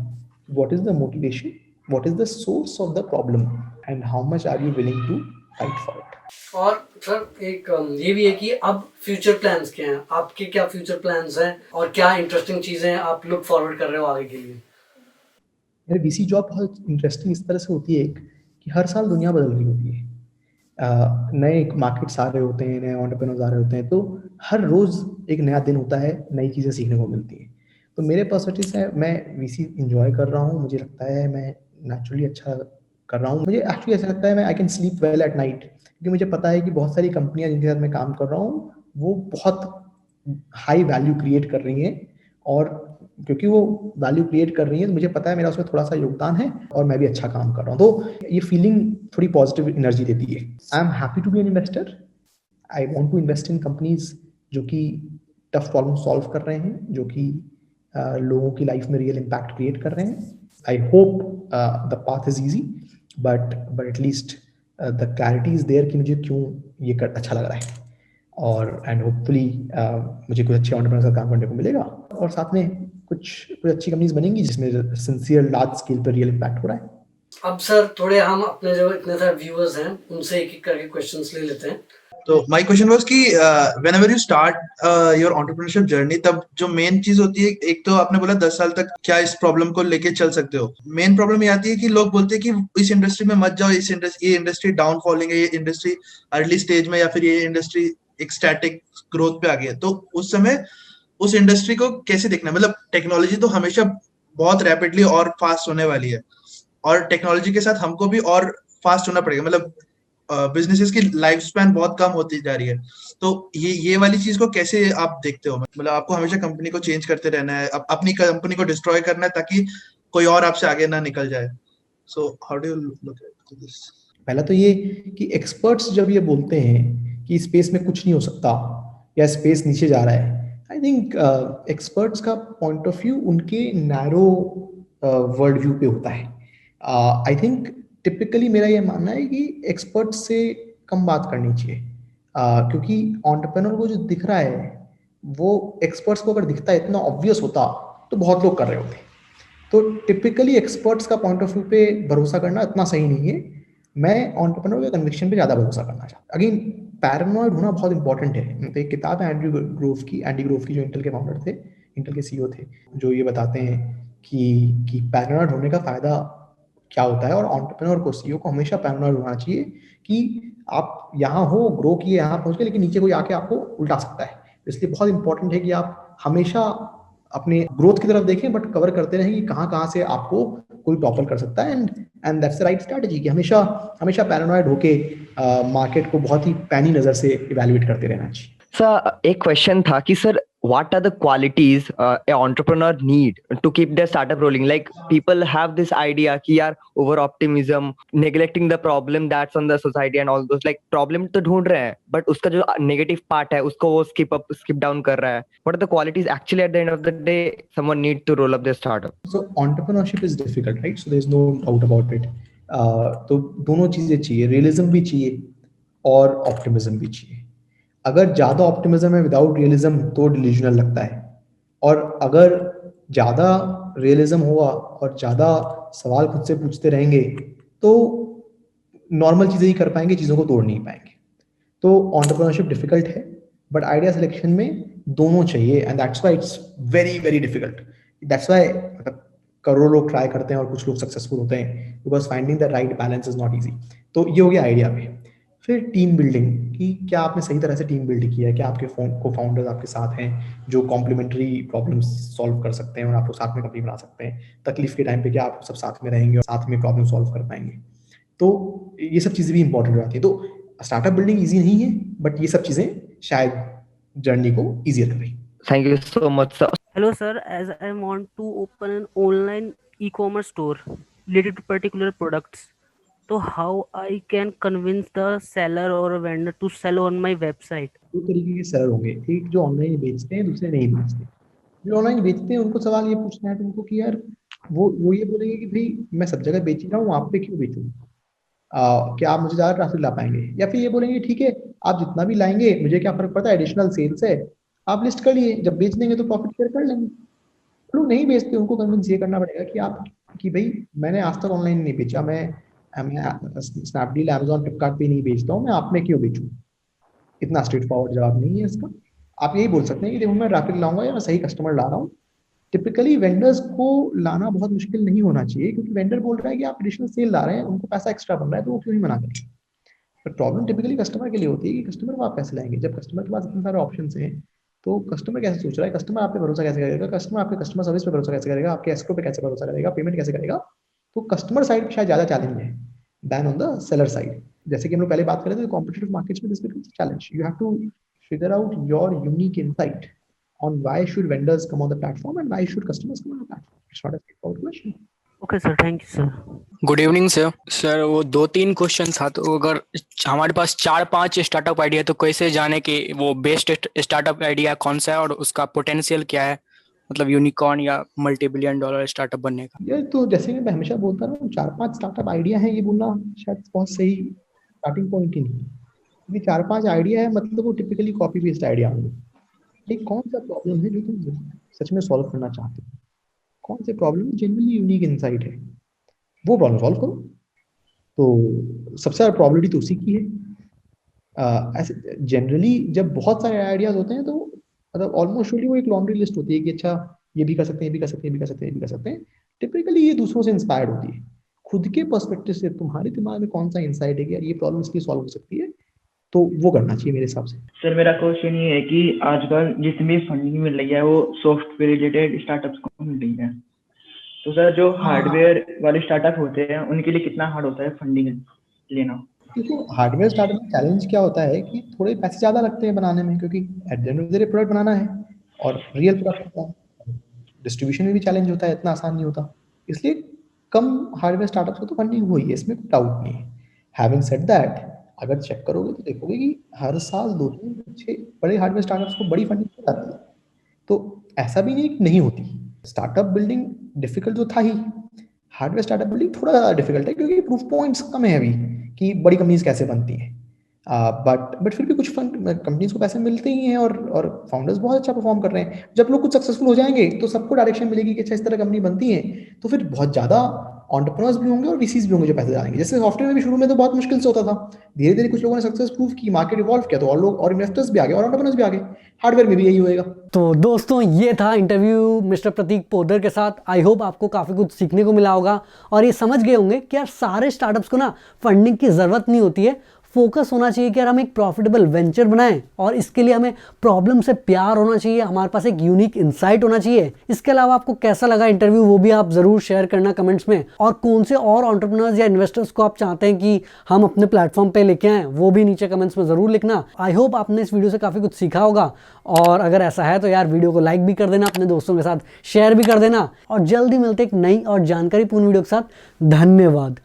what is the motivation, what is the source of the problem, and how much are you willing to fight for it. और सर एक ये भी है कि अब फ्यूचर प्लान्स क्या हैं, आपके क्या फ्यूचर प्लान्स हैं और क्या इंटरेस्टिंग चीज़ें आप लुक फॉरवर्ड कर रहे हो आगे के लिए? मेरे वीसी जॉब बहुत इंटरेस्टिंग इस तरह से होती है कि हर साल दुनिया बदल रही होती है, नए मार्केट्स आ रहे होते हैं, नए एंटरप्रेन्योर्स आ रहे होते हैं, तो हर रोज़ एक नया दिन होता है, नई चीज़ें सीखने को मिलती हैं। तो मेरे पर्सपेक्टिव से मैं वीसी एंजॉय कर रहा हूँ, मुझे लगता है मैं नेचुरली अच्छा कर रहा हूँ। मुझे एक्चुअली ऐसा लगता है मैं I can sleep well at night, क्योंकि मुझे पता है कि बहुत सारी कंपनियां जिनके साथ मैं काम कर रहा हूँ वो बहुत हाई वैल्यू क्रिएट कर रही हैं, और क्योंकि वो वैल्यू क्रिएट कर रही है तो मुझे पता है मेरा उसमें थोड़ा सा योगदान है और मैं भी अच्छा काम कर रहा हूँ। तो ये फीलिंग थोड़ी पॉजिटिव एनर्जी देती है। I am happy to be an investor, I want to invest in companies जो कि टफ प्रॉब्लम सॉल्व कर रहे हैं, जो कि लोगों की लाइफ में रियल इम्पैक्ट क्रिएट कर रहे हैं। I hope the path is easy, but at least the clarity is there कि मुझे क्यों ये अच्छा लग रहा है, और एंड होपफुली मुझे कुछ अच्छे एंटरप्रेन्योर से काम करने को मिलेगा, और साथ में कुछ अच्छी कंपनीज बनेंगी जिसमें सिंसियर लार्ज स्केल पर रियल इम्पैक्ट हो रहा है। अब सर थोड़े हम अपने जो इतने सारे व्यूअर्स हैं उनसे एक एक करके क्वेश्चंस ले लेते हैं। तो माय क्वेश्चन वाज कि whenever you start your entrepreneurship journey, तब जो मेन चीज होती है, एक तो आपने बोला 10 साल तक क्या इस प्रॉब्लम को लेके चल सकते हो। मेन प्रॉब्लम ये आती है कि लोग बोलते हैं कि इस इंडस्ट्री में मत जाओ, ये इंडस्ट्री डाउन फॉलिंग है, ये इंडस्ट्री अर्ली स्टेज में, या फिर ये इंडस्ट्री एक स्टैटिक ग्रोथ पे आ गई है। तो उस समय उस इंडस्ट्री को कैसे देखना है? मतलब टेक्नोलॉजी तो हमेशा बहुत रैपिडली और फास्ट होने वाली है, और टेक्नोलॉजी के साथ हमको भी और फास्ट होना पड़ेगा। मतलब बिजनेसेस की लाइफ स्पैन बहुत कम होती जा रही है। तो ये वाली चीज को कैसे आप देखते हो? मतलब आपको हमेशा कंपनी को चेंज करते रहना है, अपनी कंपनी को डिस्ट्रॉय करना है ताकि कोई और आपसे आगे ना निकल जाए। So how do you look at this? पहला तो ये कि एक्सपर्ट्स जब ये बोलते हैं कि स्पेस में कुछ नहीं हो सकता या स्पेस नीचे जा रहा है, आई थिंक एक्सपर्ट्स का पॉइंट ऑफ व्यू उनके नैरो वर्ल्ड व्यू पे होता है। आई थिंक टिपिकली मेरा ये मानना है कि एक्सपर्ट्स से कम बात करनी चाहिए, क्योंकि एंटरप्रेन्योर को जो दिख रहा है वो एक्सपर्ट्स को अगर दिखता है इतना ऑब्वियस होता तो बहुत लोग कर रहे होते। तो टिपिकली एक्सपर्ट्स का पॉइंट ऑफ व्यू पे भरोसा करना इतना सही नहीं है। मैं एंटरप्रेन्योर के कन्विक्शन पे ज़्यादा भरोसा करना चाहता हूँ। अगेन पैरानॉइड होना बहुत इंपॉर्टेंट है। तो एक किताब है एंडी ग्रोव की जो इंटेल के फाउंडर थे, इंटेल के सीईओ थे, जो ये बताते हैं कि पैरानॉइड होने का फ़ायदा क्या होता है, और एंटरप्रेन्योर को, सीईओ को हमेशा पैरानॉइड होना चाहिए कि आप यहाँ हो, ग्रो किए, यहाँ पहुँच गए, लेकिन नीचे कोई आके आपको उल्टा सकता है। इसलिए बहुत इंपॉर्टेंट है कि आप हमेशा अपने ग्रोथ की तरफ देखें, बट कवर करते रहें कि कहाँ से आपको कोई टॉपल कर सकता है। And that's the right strategy कि हमेशा हमेशा पैरानॉइड होके मार्केट को बहुत ही पैनी नजर से इवैल्यूएट करते रहना चाहिए। सर एक क्वेश्चन था कि sir what are the qualities a entrepreneur need to keep their startup rolling? Like people have this idea कि यार over optimism, neglecting the problem that's on the society and all those, like problem तो ढूंढ रहे हैं but उसका जो negative part है उसको वो skip down कर रहा है. What are the qualities actually at the end of the day someone need to roll up their startup? So entrepreneurship is difficult, right? So there's no doubt about it. तो दोनों चीजें चाहिए, रियलिज्म भी चाहिए और ऑप्टिमिज्म भी चाहिए। अगर ज़्यादा ऑप्टिमिज्म है विदाउट रियलिज्म तो डिल्यूजनल लगता है, और अगर ज़्यादा रियलिज्म हुआ और ज़्यादा सवाल खुद से पूछते रहेंगे तो नॉर्मल चीज़ें ही कर पाएंगे, चीज़ों को तोड़ नहीं पाएंगे। तो एंटरप्रेन्योरशिप डिफिकल्ट है, बट आइडिया सिलेक्शन में दोनों चाहिए, and that's why it's very very difficult. That's why करोड़ों लोग ट्राई करते हैं और कुछ लोग सक्सेसफुल होते हैं, because finding the right balance is not easy. तो ये हो गया आइडिया पे। फिर टीम बिल्डिंग, कि क्या आपने सही तरह से टीम बिल्ड किया है, क्या आपके को फाउंडर्स आपके साथ हैं जो कॉम्प्लीमेंट्री प्रॉब्लम्स सॉल्व कर सकते हैं और आप लोग साथ में कंपनी बना सकते हैं। तकलीफ के टाइम पे क्या आप सब साथ में रहेंगे और साथ में प्रॉब्लम सॉल्व कर पाएंगे। तो ये सब चीज़ें भी इंपॉर्टेंट हो जाती है। तो स्टार्टअप बिल्डिंग ईजी नहीं है, बट ये सब चीज़ें शायद जर्नी को ईजियर कर रही है। Thank you so much, sir. Hello sir, as I want to open an online e-commerce store related to particular products, so how I can convince the seller or a vendor to sell on my website? दो तरीके के सेलर होंगे, एक जो ऑनलाइन बेचते हैं, दूसरे नहीं बेचते। जो ऑनलाइन बेचते हैं उनको सवाल ये पूछना है तुमको कि यार वो ये बोलेंगे कि भाई मैं सब जगह बेच रहा हूँ, आप पे क्यों बेचूँ, क्या आप मुझे ज़्यादा ट्रैफिक ला पाएंगे? या फिर ये बोलेंगे ठीक है आप जितना भी लाएंगे मुझे क्या फर्क पड़ता है, एडिशनल सेल्स है, आप लिस्ट कर लिए, जब बेच देंगे तो प्रॉफिट शेयर कर लेंगे। लोग नहीं बेचते, उनको कन्विंस ये करना पड़ेगा कि आप कि भाई मैंने आज तक ऑनलाइन नहीं बेचा, मैं स्नैपडील, अमेजॉन, फ्लिपकार्ट पे नहीं बेचता हूँ, मैं आप में क्यों बेचूँ? इतना स्ट्रेट फॉरवर्ड जवाब नहीं है इसका। आप यही बोल सकते हैं कि देखो मैं ट्रैफिक लाऊंगा या मैं सही कस्टमर ला रहा हूँ। टिपिकली वेंडर्स को लाना बहुत मुश्किल नहीं होना चाहिए, क्योंकि वेंडर बोल रहा है कि आप एडिशनल सेल ला रहे हैं, उनको पैसा एक्स्ट्रा बन रहा है, तो वो क्यों नहीं मना करेंगे। बट प्रॉब्लम टिपिकली कस्टमर के लिए होती है कि कस्टमर को आप कैसे लाएंगे। जब कस्टमर के पास इतने सारे ऑप्शन हैं तो कस्टमर कैसे सोच रहा है, कस्टमर आप पे भरोसा कैसे करेगा, कस्टमर आपके कस्टमर सर्विस पे भरोसा कैसे करेगा, आपके एस्क्रो पे कैसे भरोसा करेगा, पेमेंट कैसे करेगा। तो कस्टमर साइड शायद ज़्यादा चैलेंज है than on the seller side. जैसे कि हम लोग पहले बात कर रहे थे, कॉम्पिटिटिव मार्केट्स में this becomes challenge. You have to figure out your unique insight on why should vendors come on the platform and why should customers come on the platform. It's not a straightforward question. Okay sir, thank you sir. Good evening sir. Sir वो 2-3 क्वेश्चन था, तो अगर हमारे पास 4-5 स्टार्टअप आइडिया तो कैसे जाने कि वो बेस्ट स्टार्टअप आइडिया कौन सा है और उसका पोटेंशियल क्या है, मतलब यूनिकॉर्न या मल्टी-बिलियन डॉलर स्टार्टअप बनने का? ये तो जैसे मैं हमेशा बोलता हूँ 4-5 स्टार्टअप आइडिया है, ये बोलना शायद बहुत सही स्टार्टिंग पॉइंट ही नहीं है। क्योंकि 4-5 आइडिया है मतलब वो टिपिकली कॉपी पेस्ट आइडिया होंगे। एक कौन सा प्रॉब्लम है जो तुम सच में सॉल्व करना चाहते हो, कौन से प्रॉब्लम में जेन्युइनली यूनिक इनसाइट है, वो प्रॉब्लम सॉल्व करो। तो सबसे ज़्यादा प्रॉबिलिटी तो उसी की है। ऐसे जनरली जब बहुत सारे आइडियाज होते हैं तो मतलब ऑलमोस्ट वो एक लॉन्ड्री लिस्ट होती है कि अच्छा ये भी कर सकते हैं, ये भी कर सकते हैं, ये भी कर सकते हैं, ये भी कर सकते हैं। टिपिकली ये दूसरों से इंस्पायर्ड होती है। खुद के पर्सपेक्टिव से तुम्हारे दिमाग में कौन सा इंसाइट है कि यार ये प्रॉब्लम इसलिए सॉल्व हो सकती है, तो वो करना चाहिए मेरे हिसाब से। सर मेरा क्वेश्चन ये है कि आजकल जितनी भी फंडिंग मिल रही है वो सॉफ्टवेयर रिलेटेड स्टार्टअप्स को मिल रही है, तो सर जो हार्डवेयर वाले स्टार्टअप होते हैं उनके लिए कितना हार्ड होता है फंडिंग लेना? देखो हार्डवेयर स्टार्टअप में चैलेंज क्या होता है कि थोड़े पैसे ज़्यादा लगते हैं बनाने में, क्योंकि at the end of the day product बनाना है और रियल प्रोडक्ट होता है। डिस्ट्रीब्यूशन में भी चैलेंज होता है, इतना आसान नहीं होता। इसलिए कम हार्डवेयर स्टार्टअप्स को तो फंडिंग हुई है, इसमें कोई डाउट नहीं है। हैविंग सेड दैट, अगर चेक करोगे तो देखोगे कि हर साल 2-3 अच्छे बड़े हार्डवेयर स्टार्टअप्स को बड़ी फंडिंग हो जाती है। तो ऐसा भी नहीं कि नहीं होती। स्टार्टअप बिल्डिंग डिफिकल्ट तो था ही, हार्डवेयर स्टार्टअप बिल्डिंग थोड़ा ज़्यादा डिफिकल्ट है क्योंकि प्रूफ पॉइंट्स कम है अभी कि बड़ी कंपनीज कैसे बनती हैं। बट फिर भी कुछ कंपनीज को पैसे मिलते ही हैं और फाउंडर्स बहुत अच्छा परफॉर्म कर रहे हैं। जब लोग कुछ सक्सेसफुल हो जाएंगे तो सबको डायरेक्शन मिलेगी कि अच्छा इस तरह कंपनी बनती है, तो फिर बहुत ज़्यादा एंटरप्रेन्योर्स भी होंगे और वीसीज भी होंगे जो पैसे डालेंगे। जैसे सॉफ्टवेयर में भी शुरू में तो बहुत मुश्किल से होता था, धीरे धीरे कुछ लोगों ने सक्सेस प्रूव की, मार्केट इवॉल्व किया तो और लोग और इन्वेस्टर्स भी आ गए और एंटरप्रेन्योर्स भी आ गए। हार्डवेयर में भी यही होएगा। तो दोस्तों ये था इंटरव्यू मिस्टर प्रतीक पोदर के साथ। आई होप आपको काफ़ी कुछ सीखने को मिला होगा और ये समझ गए होंगे कि यार सारे स्टार्टअप्स को ना फंडिंग की ज़रूरत नहीं होती है। फोकस होना चाहिए कि यार हम एक प्रॉफिटेबल वेंचर बनाएं और इसके लिए हमें प्रॉब्लम से प्यार होना चाहिए, हमारे पास एक यूनिक इंसाइट होना चाहिए। इसके अलावा आपको कैसा लगा इंटरव्यू वो भी आप ज़रूर शेयर करना कमेंट्स में, और कौन से और एंटरप्रेन्योर्स या इन्वेस्टर्स को आप चाहते हैं कि हम अपने प्लेटफॉर्म पे लेके आएँ वो भी नीचे कमेंट्स में ज़रूर लिखना। आई होप आपने इस वीडियो से काफ़ी कुछ सीखा होगा, और अगर ऐसा है तो यार वीडियो को लाइक भी कर देना, अपने दोस्तों के साथ शेयर भी कर देना, और जल्दी मिलते एक नई और जानकारीपूर्ण वीडियो के साथ। धन्यवाद।